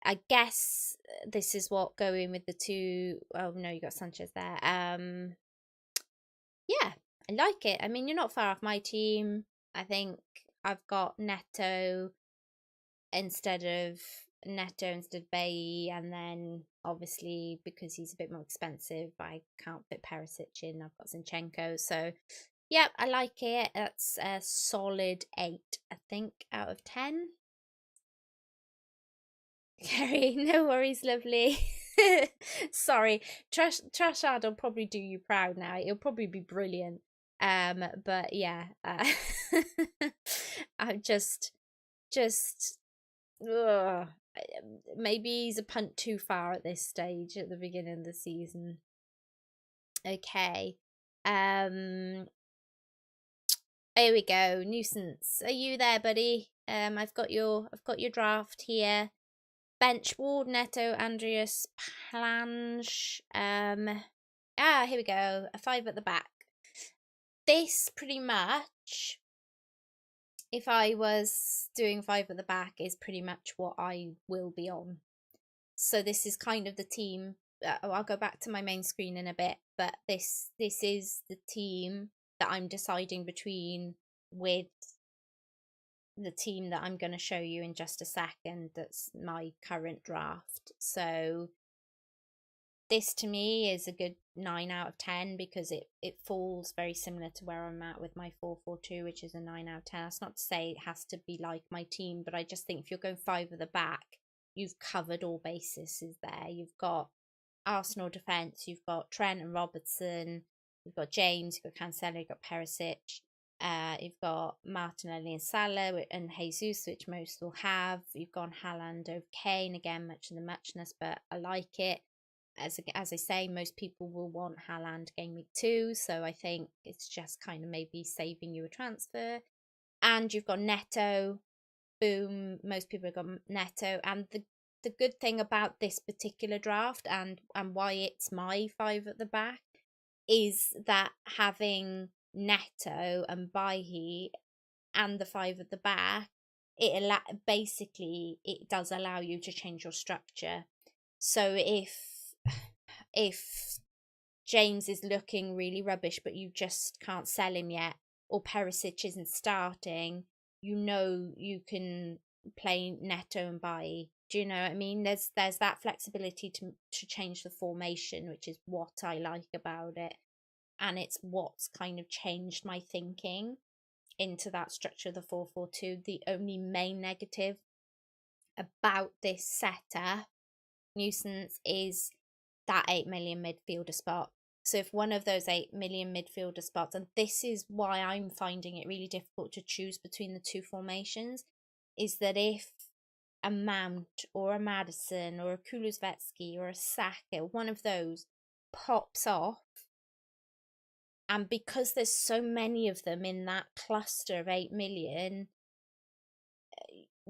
I guess this is what going with the 2. Oh no, you got Sanchez there. Yeah, I like it. I mean, you're not far off my team. I think I've got Neto instead of Neto instead of Bailly, and then obviously because he's a bit more expensive, I can't fit Perisic in. I've got Zinchenko, so yep, I like it. That's a solid 8, I think, out of 10. Kerry, no worries, lovely. Sorry, Trash Ad will probably do you proud now. It'll probably be brilliant. But yeah, I'm just, ugh. Maybe he's a punt too far at this stage at the beginning of the season. Okay, here we go. Nuisance, are you there, buddy? I've got your draft here. Bench Ward, Neto, Andreas, Plange. Here we go. A 5 at the back. This pretty much, if I was doing 5 at the back, is pretty much what I will be on. So this is kind of the team. I'll go back to my main screen in a bit, but this is the team that I'm deciding between with the team that I'm going to show you in just a second. That's my current draft. So this to me is a good 9 out of 10 because it falls very similar to where I'm at with my 4-4-2, which is a 9 out of 10. That's not to say it has to be like my team, but I just think if you're going 5 at the back, you've covered all bases there. You've got Arsenal defence, you've got Trent and Robertson, you've got James, you've got Cancelo, you've got Perisic. You've got Martinelli and Salah and Jesus, which most will have. You've gone Haaland over Kane, again, much of the muchness, but I like it. As I say, most people will want Haaland game week 2, so I think it's just kind of maybe saving you a transfer. And you've got Neto, boom, most people have got Neto. And the good thing about this particular draft and why it's my 5 at the back is that having Neto and Bailly and the 5 at the back, basically it does allow you to change your structure. So if James is looking really rubbish but you just can't sell him yet, or Perisic isn't starting, you know you can play Neto and Bailly. Do you know what I mean? There's that flexibility to change the formation, which is what I like about it. And it's what's kind of changed my thinking into that structure of the 4-4-2. The only main negative about this setup, Nuisance, is that 8 million midfielder spot. So if one of those 8 million midfielder spots, and this is why I'm finding it really difficult to choose between the two formations, is that if a Mount or a Maddison or a Kulusevski or a Saka, one of those pops off, and because there's so many of them in that cluster of 8 million,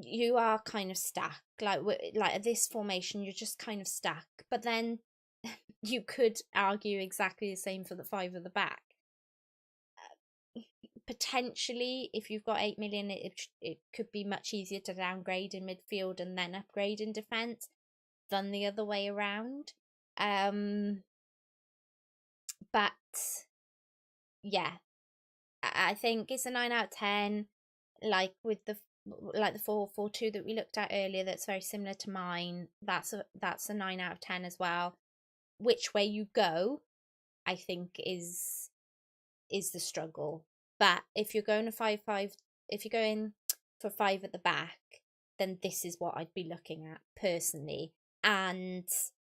you are kind of stuck. Like at this formation, you're just kind of stuck. But then you could argue exactly the same for the 5 at the back. Potentially, if you've got 8 million, it could be much easier to downgrade in midfield and then upgrade in defence than the other way around. But yeah, I think it's a 9 out of 10. Like with the 4-4-2 that we looked at earlier, that's very similar to mine. That's a 9 out of 10 as well. Which way you go, I think is the struggle. But if you're going to 5-5, if you're going for 5 at the back, then this is what I'd be looking at personally. And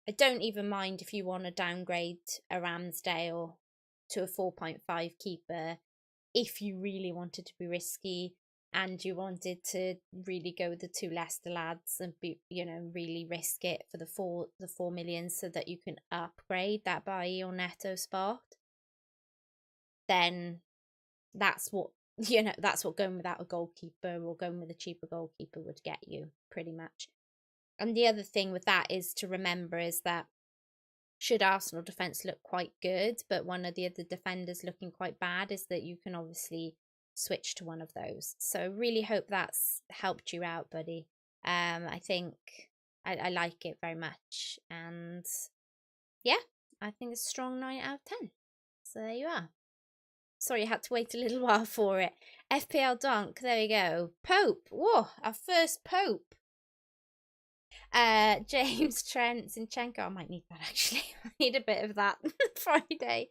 I don't even mind if you want to downgrade a Ramsdale to a 4.5 keeper if you really wanted to be risky and you wanted to really go with the 2 Leicester lads and be, really risk it for the 4 million so that you can upgrade that Bailly or Neto spot, then that's what going without a goalkeeper or going with a cheaper goalkeeper would get you, pretty much. And the other thing with that is to remember is that should Arsenal defence look quite good, but one of the other defenders looking quite bad, is that you can obviously switch to one of those. So really hope that's helped you out, buddy. I think I like it very much. And yeah, I think it's a strong 9 out of 10. So there you are. Sorry, I had to wait a little while for it. FPL Dunk, there we go. Pope, whoa, our first Pope. James, Trent, Zinchenko. I might need that actually. I need a bit of that Friday.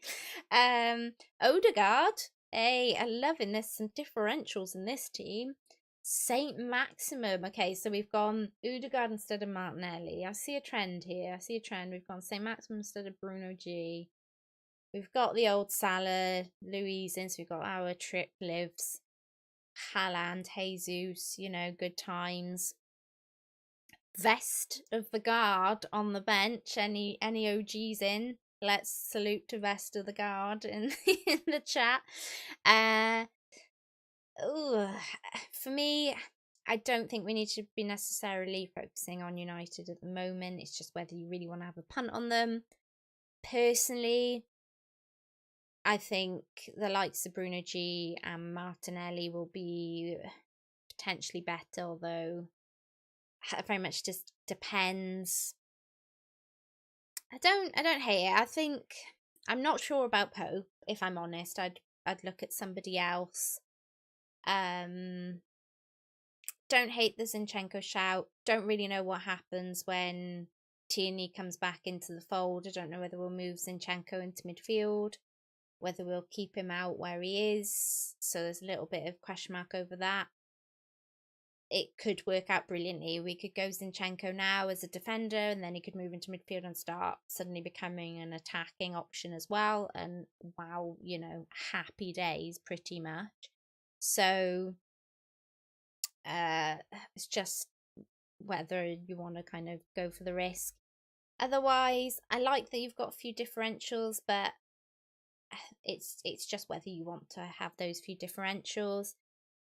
Odegaard. Hey, I'm loving this. Some differentials in this team. Saint Maximum. Okay, so we've gone Odegaard instead of Martinelli. I see a trend here. I see a trend. We've gone Saint Maximum instead of Bruno G. We've got the old Salah, Louise in, so we've got our Trip lives. Haaland, Jesus, you know, good times. Vest of the Guard on the bench. Any OGs in? Let's salute to Vest of the Guard in, in the chat. For me, I don't think we need to be necessarily focusing on United at the moment. It's just whether you really want to have a punt on them. Personally, I think the likes of Bruno G and Martinelli will be potentially better, although it very much just depends. I don't hate it. I think I'm not sure about Pope, if I'm honest. I'd look at somebody else. Don't hate the Zinchenko shout. Don't really know what happens when Tierney comes back into the fold. I don't know whether we'll move Zinchenko into midfield, whether we'll keep him out where he is. So there's a little bit of question mark over that. It could work out brilliantly. We could go Zinchenko now as a defender, and then he could move into midfield and start suddenly becoming an attacking option as well. And wow, you know, happy days pretty much. So it's just whether you want to kind of go for the risk. Otherwise, I like that you've got a few differentials, but it's just whether you want to have those few differentials.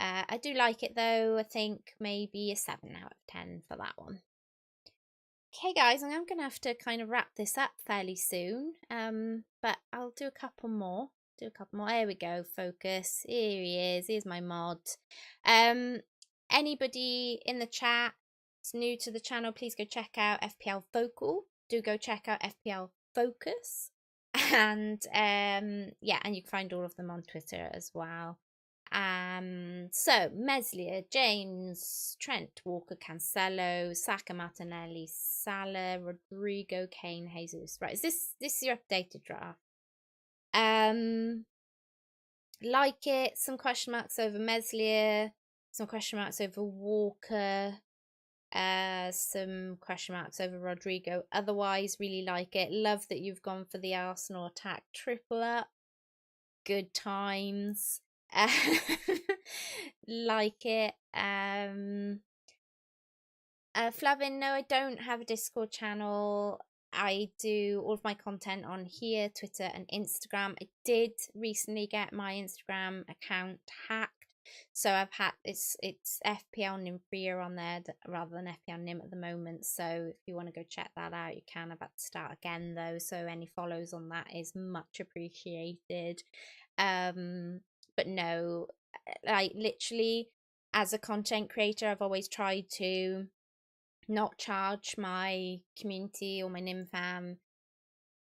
I do like it though. I think maybe a 7 out of 10 for that one. Okay guys, I'm going to have to kind of wrap this up fairly soon, but I'll do a couple more. There we go, focus. Here he is. Here's my mod. Anybody in the chat is new to the channel, please go check out FPL Focal. Do go check out FPL Focus. And yeah, and you can find all of them on Twitter as well. So Meslier, James, Trent, Walker, Cancelo, Saka, Martinelli, Salah, Rodrigo, Kane, Jesus. Right, is this your updated draft? Like it. Some question marks over Meslier, some question marks over Walker, some question marks over Rodrigo. Otherwise, really like it. Love that you've gone for the Arsenal attack triple up. Good times. Like it. Flavin, no, I don't have a Discord channel. I do all of my content on here, Twitter and Instagram. I did recently get my Instagram account hacked, so I've had it's FPL Nympria on there rather than FPL Nym at the moment. So if you want to go check that out, you can. I've had to start again though, so any follows on that is much appreciated. But no, like literally as a content creator, I've always tried to not charge my community or my Nym fam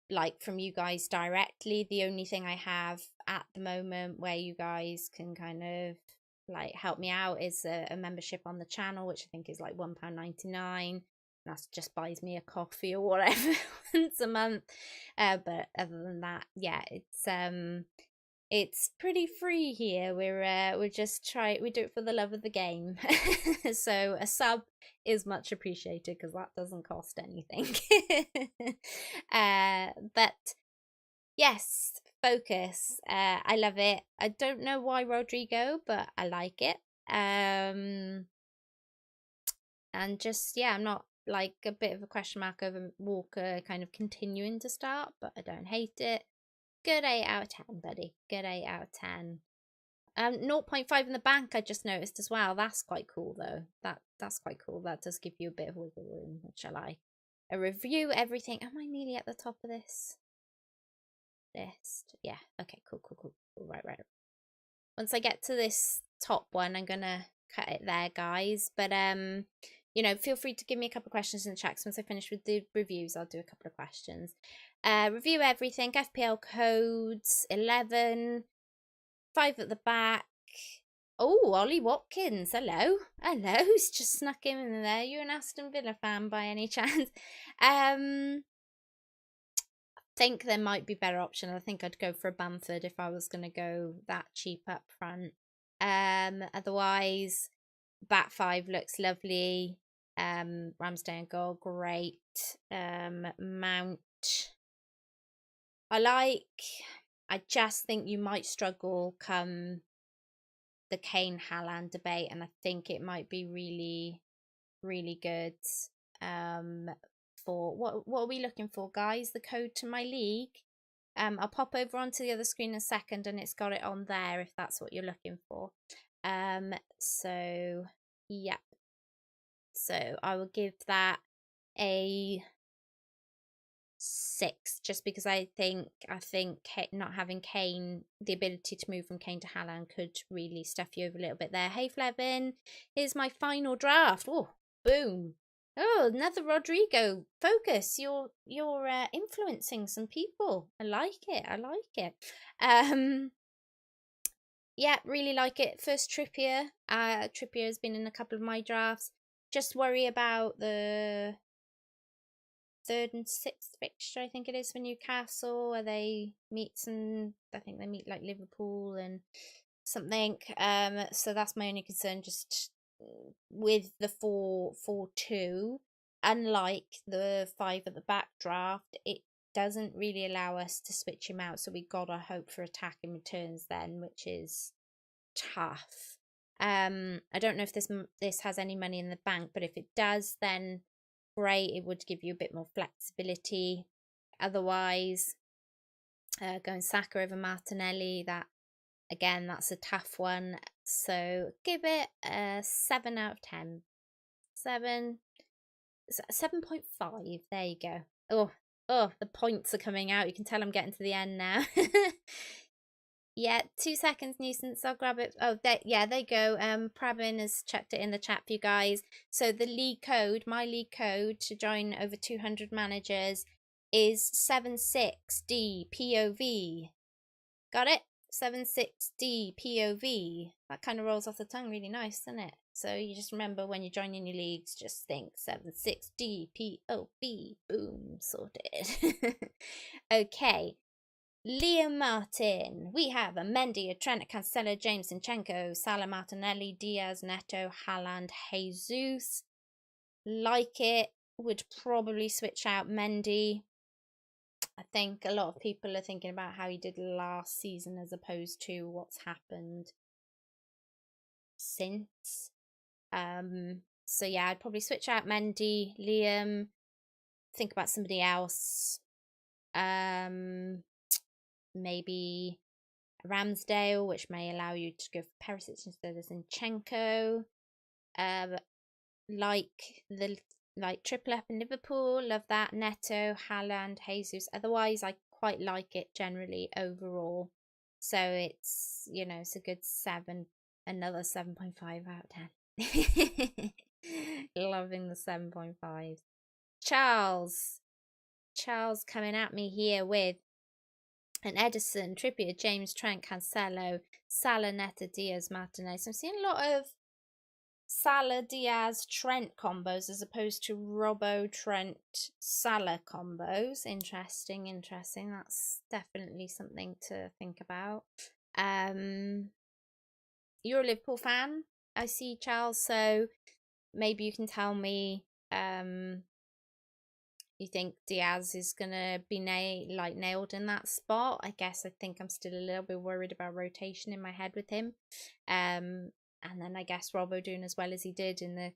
like from you guys directly. The only thing I have at the moment where you guys can kind of like help me out is a membership on the channel, which I think is like £1.99. That just buys me a coffee or whatever once a month. But other than that, yeah, it's pretty free here. We're just we do it for the love of the game. So a sub is much appreciated because that doesn't cost anything. But yes, focus. I love it. I don't know why Rodrigo, but I like it. And just yeah, I'm not like a bit of a question mark over Walker kind of continuing to start, but I don't hate it. Good 8 out of 10, buddy. Good 8 out of 10. 0.5 in the bank, I just noticed as well. That's quite cool, though. That's quite cool. That does give you a bit of wiggle room, which I like. A review everything. Am I nearly at the top of this list? Yeah. Okay. Cool. Right. Once I get to this top one, I'm gonna cut it there, guys. But you know, feel free to give me a couple of questions in the chat. Once I finish with the reviews, I'll do a couple of questions. Review everything. FPL codes 11, 5 at the back. Oh, Ollie Watkins. Hello. Hello. Who's just snuck in there? You an Aston Villa fan by any chance? Think there might be better option. I think I'd go for a Bamford if I was going to go that cheap up front. Otherwise, back five looks lovely. Ramsdale and goal, great. Mount, I like. I just think you might struggle come the Kane Haaland debate, and I think it might be really, really good. For what are we looking for, guys? The code to my league. I'll pop over onto the other screen in a second, and it's got it on there if that's what you're looking for. So yeah. So I will give that a 6, just because I think not having Kane, the ability to move from Kane to Haaland, could really stuff you over a little bit there. Hey Flevin, here's my final draft. Oh, boom. Oh, another Rodrigo. Focus. You're influencing some people. I like it. I like it. Yeah, really like it. First Trippier. Trippier has been in a couple of my drafts. Just worry about the third and sixth fixture, I think it is, for Newcastle, where they meet I think they meet like Liverpool and something. So that's my only concern, just with the 4-4-2. Unlike the 5 at the back draft, it doesn't really allow us to switch him out, so we gotta hope for attacking returns then, which is tough. I don't know if this has any money in the bank, but if it does, then great. It would give you a bit more flexibility. Otherwise, going Saka over Martinelli, that's a tough one. So give it a 7 out of 10. 7.5. There you go. Oh, the points are coming out. You can tell I'm getting to the end now. Yeah, 2 seconds, nuisance. I'll grab it. Oh, there you go. Pravin has checked it in the chat for you guys. So the league code, my league code to join over 200 managers is 76DPOV. Got it? 76DPOV. That kind of rolls off the tongue really nice, doesn't it? So you just remember when you're joining your leagues, just think 76DPOV. Boom, sorted. Okay. Liam Martin. We have a Mendy, a Trent, Cancelo, James Zinchenko, Salah, Martinelli, Diaz, Neto, Haaland, Jesus. Like it. Would probably switch out Mendy. I think a lot of people are thinking about how he did last season as opposed to what's happened since. So yeah, I'd probably switch out Mendy, Liam, think about somebody else. Maybe Ramsdale, which may allow you to go for Perisic instead of Zinchenko. Like triple up in Liverpool, love that. Neto, Haaland, Jesus. Otherwise, I quite like it generally overall. So it's, it's a good 7, another 7.5 out of 10. Loving the 7.5. Charles coming at me here with an Edison, Trippier, James, Trent, Cancelo, Salah, Neto, Diaz, Martinez. So I'm seeing a lot of Salah, Diaz, Trent combos as opposed to Robbo, Trent, Salah combos. Interesting. That's definitely something to think about. You're a Liverpool fan, I see, Charles, so maybe you can tell me you think Diaz is gonna be nailed in that spot. I guess I think I'm still a little bit worried about rotation in my head with him. And then I guess Robbo doing as well as he did in the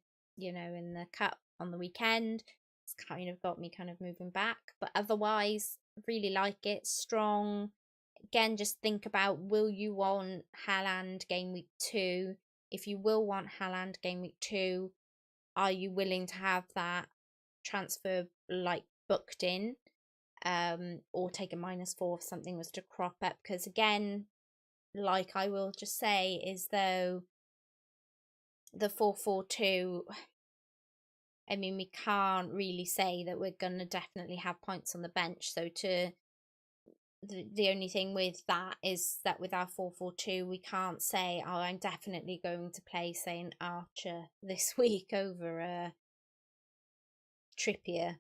cup on the weekend. It's kind of got me kind of moving back. But otherwise, really like it. Strong. Again, just think about, will you want Haaland game week 2? If you will want Haaland game week 2, are you willing to have that transfer like booked in, or take a -4 if something was to crop up? Because again, like I will just say, is though the 4-4-2, I mean, we can't really say that we're gonna definitely have points on the bench, so to the only thing with that is that with our 4-4-2, we can't say, oh, I'm definitely going to play, say, an Archer this week over a Trippier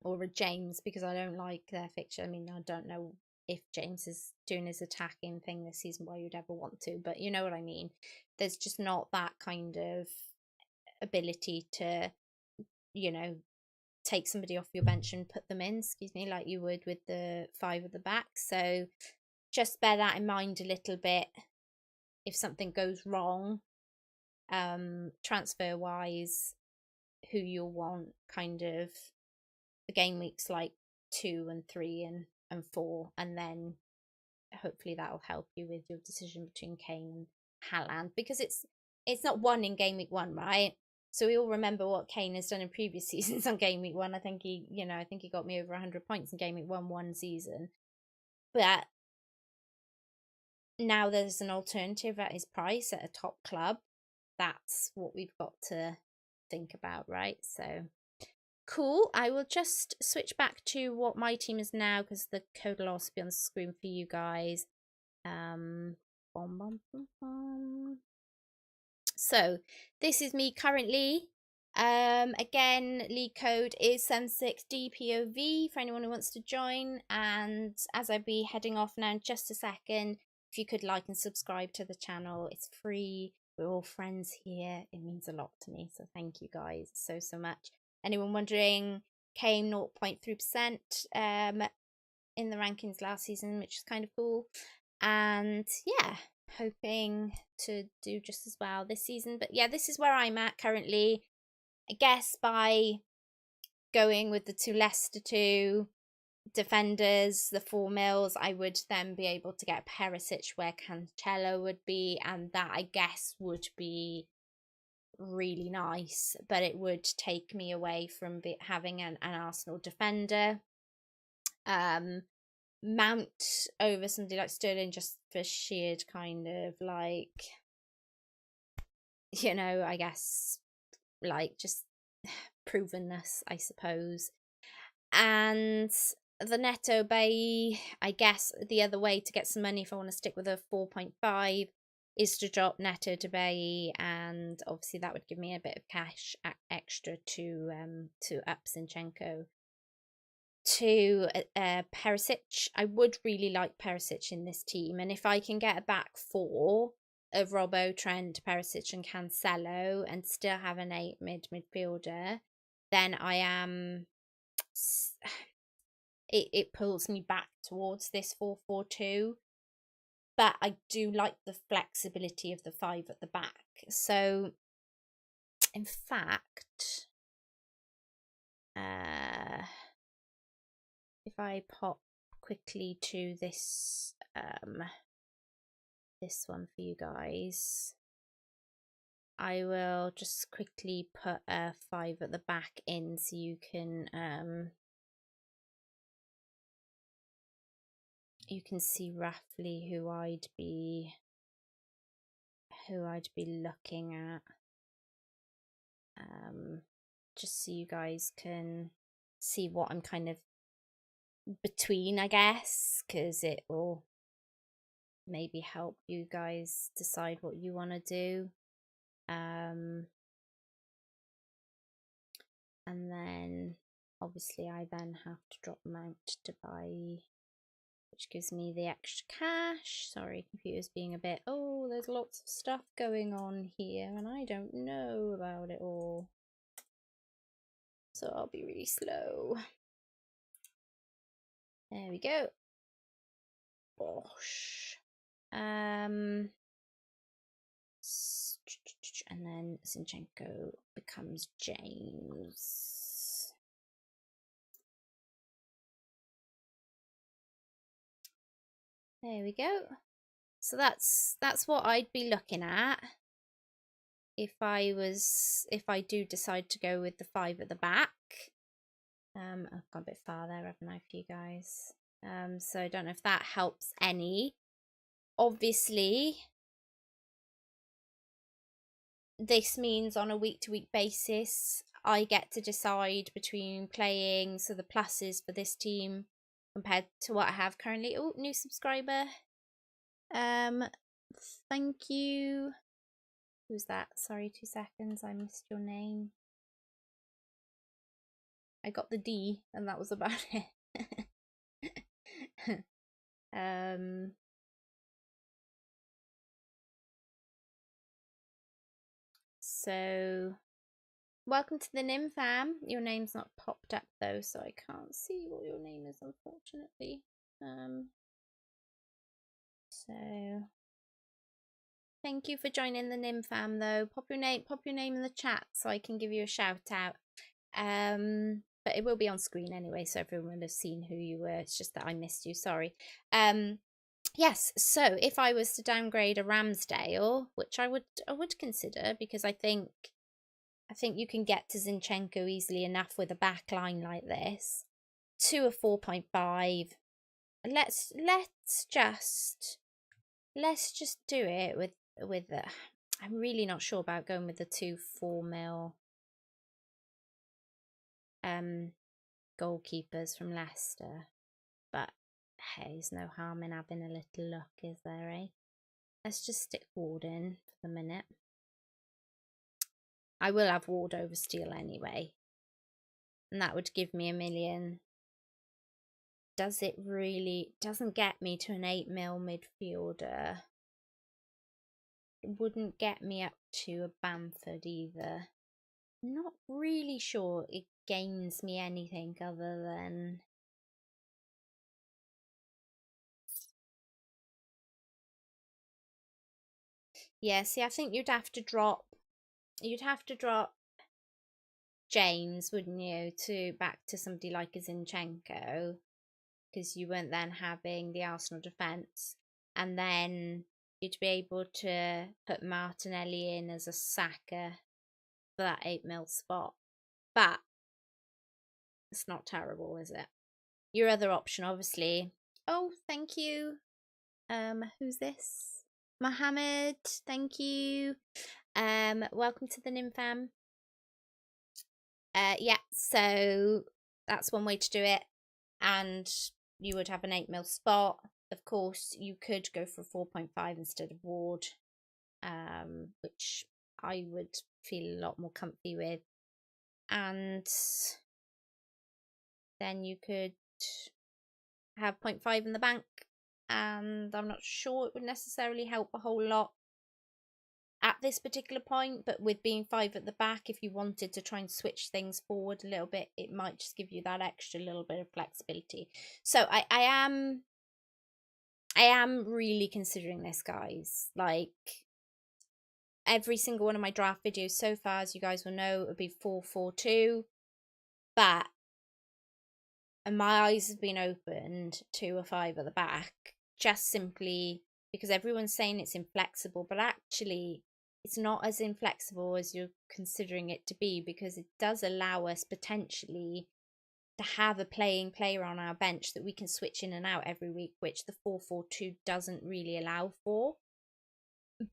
or a James, because I don't like their fixture. I mean, I don't know if James is doing his attacking thing this season, why you'd ever want to, but you know what I mean. There's just not that kind of ability to, you know, take somebody off your bench and put them in, excuse me, like you would with the 5 at the back. So just bear that in mind a little bit if something goes wrong, transfer wise, who you'll want kind of the game weeks like 2 and 3 and 4, and then hopefully that'll help you with your decision between Kane and Haaland, because it's not one in game week 1, right? So we all remember what Kane has done in previous seasons on game week 1. I think he got me over 100 points in game week 1 season. But now there's an alternative at his price at a top club. That's what we've got to think about, right? So cool. I will just switch back to what my team is now, because the code will also be on the screen for you guys. So this is me currently. Again, league code is 76DPOV for anyone who wants to join. And as I'll be heading off now in just a second, if you could like and subscribe to the channel, it's free. We're all friends here. It means a lot to me. So thank you guys so much. Anyone wondering, came 0.3% in the rankings last season, which is kind of cool. And yeah, hoping to do just as well this season. But yeah, this is where I'm at currently. I guess by going with the 2 Leicester 2 defenders, the 4 mils, I would then be able to get Perisic where Cancelo would be, and that I guess would be really nice, but it would take me away from having an Arsenal defender. Mount over somebody like Sterling just for sheer kind of like, you know, I guess like just provenness, I suppose. And the Neto Bay, I guess the other way to get some money if I want to stick with a 4.5 is to drop Neto to Bay, and obviously that would give me a bit of cash extra to up Zinchenko to Perisic. I would really like Perisic in this team, and if I can get a back 4 of Robbo, Trent, Perisic and Cancelo and still have an 8 midfielder, then I am it pulls me back towards this 4-4-2, but I do like the flexibility of the 5 at the back. So in fact, if I pop quickly to this this one for you guys, I will just quickly put a 5 at the back in so you can see roughly who I'd be looking at, just so you guys can see what I'm kind of between, I guess, because it will maybe help you guys decide what you want to do. And then obviously I then have to drop Mount to buy, which gives me the extra cash. Sorry, computer's being a bit, oh, there's lots of stuff going on here and I don't know about it all. So I'll be really slow. There we go. Bosh. And then Zinchenko becomes James. There we go. So that's what I'd be looking at if I do decide to go with the 5 at the back. I've gone a bit far there, haven't I, for you guys? So I don't know if that helps any. Obviously, this means on a week-to-week basis, I get to decide between playing, so the pluses for this team compared to what I have currently. Oh, new subscriber. Thank you. Who's that? Sorry, 2 seconds. I missed your name. I got the D, and that was about it. So welcome to the Nim fam. Your name's not popped up though, so I can't see what your name is, unfortunately. So thank you for joining the Nim fam though. Pop your name in the chat so I can give you a shout out. But it will be on screen anyway, so everyone will have seen who you were. It's just that I missed you, sorry. Yes, so if I was to downgrade a Ramsdale, which I would consider, because I think you can get to Zinchenko easily enough with a back line like this, to a 4.5. Let's just do it with the, I'm really not sure about going with the 2-4 mil goalkeepers from Leicester, but hey, there's no harm in having a little look, is there, eh? Let's just stick Ward in for the minute. I will have Ward over Steele anyway, and that would give me 1 million. Does it really? Doesn't get me to an 8 mil midfielder. It wouldn't get me up to a Bamford either. Not really sure it gains me anything other than yeah, see, I think you'd have to drop James, wouldn't you, to back to somebody like a Zinchenko, because you weren't then having the Arsenal defence, and then you'd be able to put Martinelli in as a Saka for that 8 mil spot. But it's not terrible, is it? Your other option, obviously. Oh, thank you. Who's this? Mohammed, thank you. Welcome to the Nim fam. Yeah, so that's one way to do it, and you would have an 8 mil spot. Of course, you could go for 4.5 instead of Ward, which I would feel a lot more comfy with, and then you could have 0.5 in the bank, and I'm not sure it would necessarily help a whole lot at this particular point, but with being 5 at the back, if you wanted to try and switch things forward a little bit, it might just give you that extra little bit of flexibility. So I am really considering this, guys. Like, every single one of my draft videos so far, as you guys will know, it would be 4-4-2, but my eyes have been opened to a 5 at the back, just simply because everyone's saying it's inflexible, but actually it's not as inflexible as you're considering it to be, because it does allow us potentially to have a playing player on our bench that we can switch in and out every week, which the 4-4-2 doesn't really allow for.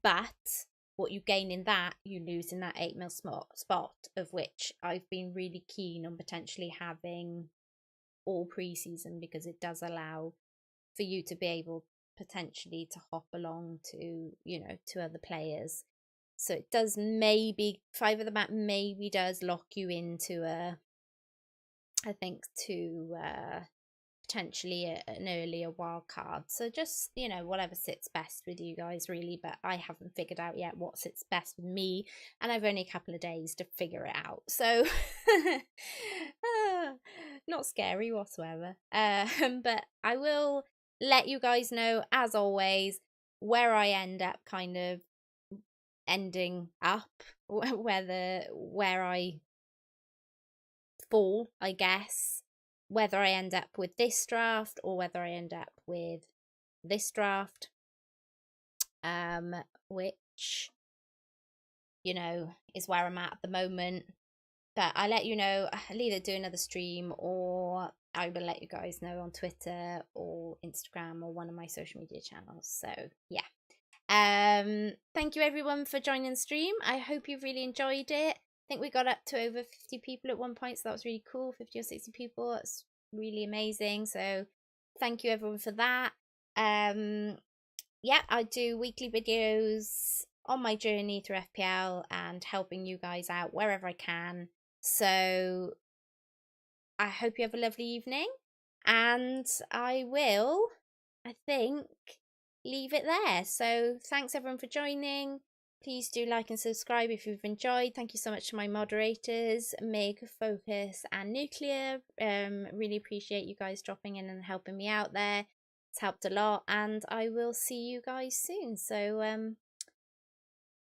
But what you gain in that, you lose in that 8 mil spot, of which I've been really keen on potentially having all pre-season, because it does allow for you to be able potentially to hop along to, you know, to other players. So it does, maybe 5 at the back maybe does lock you into a, I think, to potentially an earlier wild card. So just, you know, whatever sits best with you guys, really. But I haven't figured out yet what sits best with me, and I've only a couple of days to figure it out. So not scary whatsoever. But I will let you guys know, as always, where I end up kind of ending up, where I fall, I guess, whether I end up with this draft or whether I end up with this draft, which, you know, is where I'm at the moment. But I'll let you know. I'll either do another stream, or I will let you guys know on Twitter or Instagram or one of my social media channels. So yeah. Thank you everyone for joining the stream. I hope you've really enjoyed it. I think we got up to over 50 people at one point, so that was really cool. 50 or 60 people, that's really amazing. So thank you everyone for that. Yeah, I do weekly videos on my journey through FPL and helping you guys out wherever I can. So I hope you have a lovely evening, and I will, I think, leave it there. So thanks everyone for joining. Please do like and subscribe if you've enjoyed. Thank you so much to my moderators, Meg, Focus, and Nuclear. Really appreciate you guys dropping in and helping me out there. It's helped a lot, and I will see you guys soon. So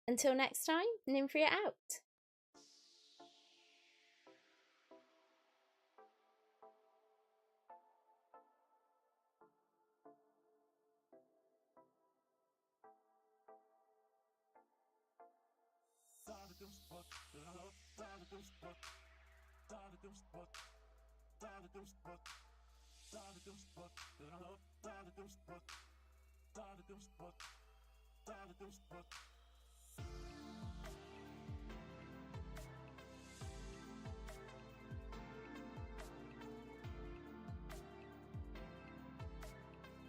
until next time, Nymphrya out.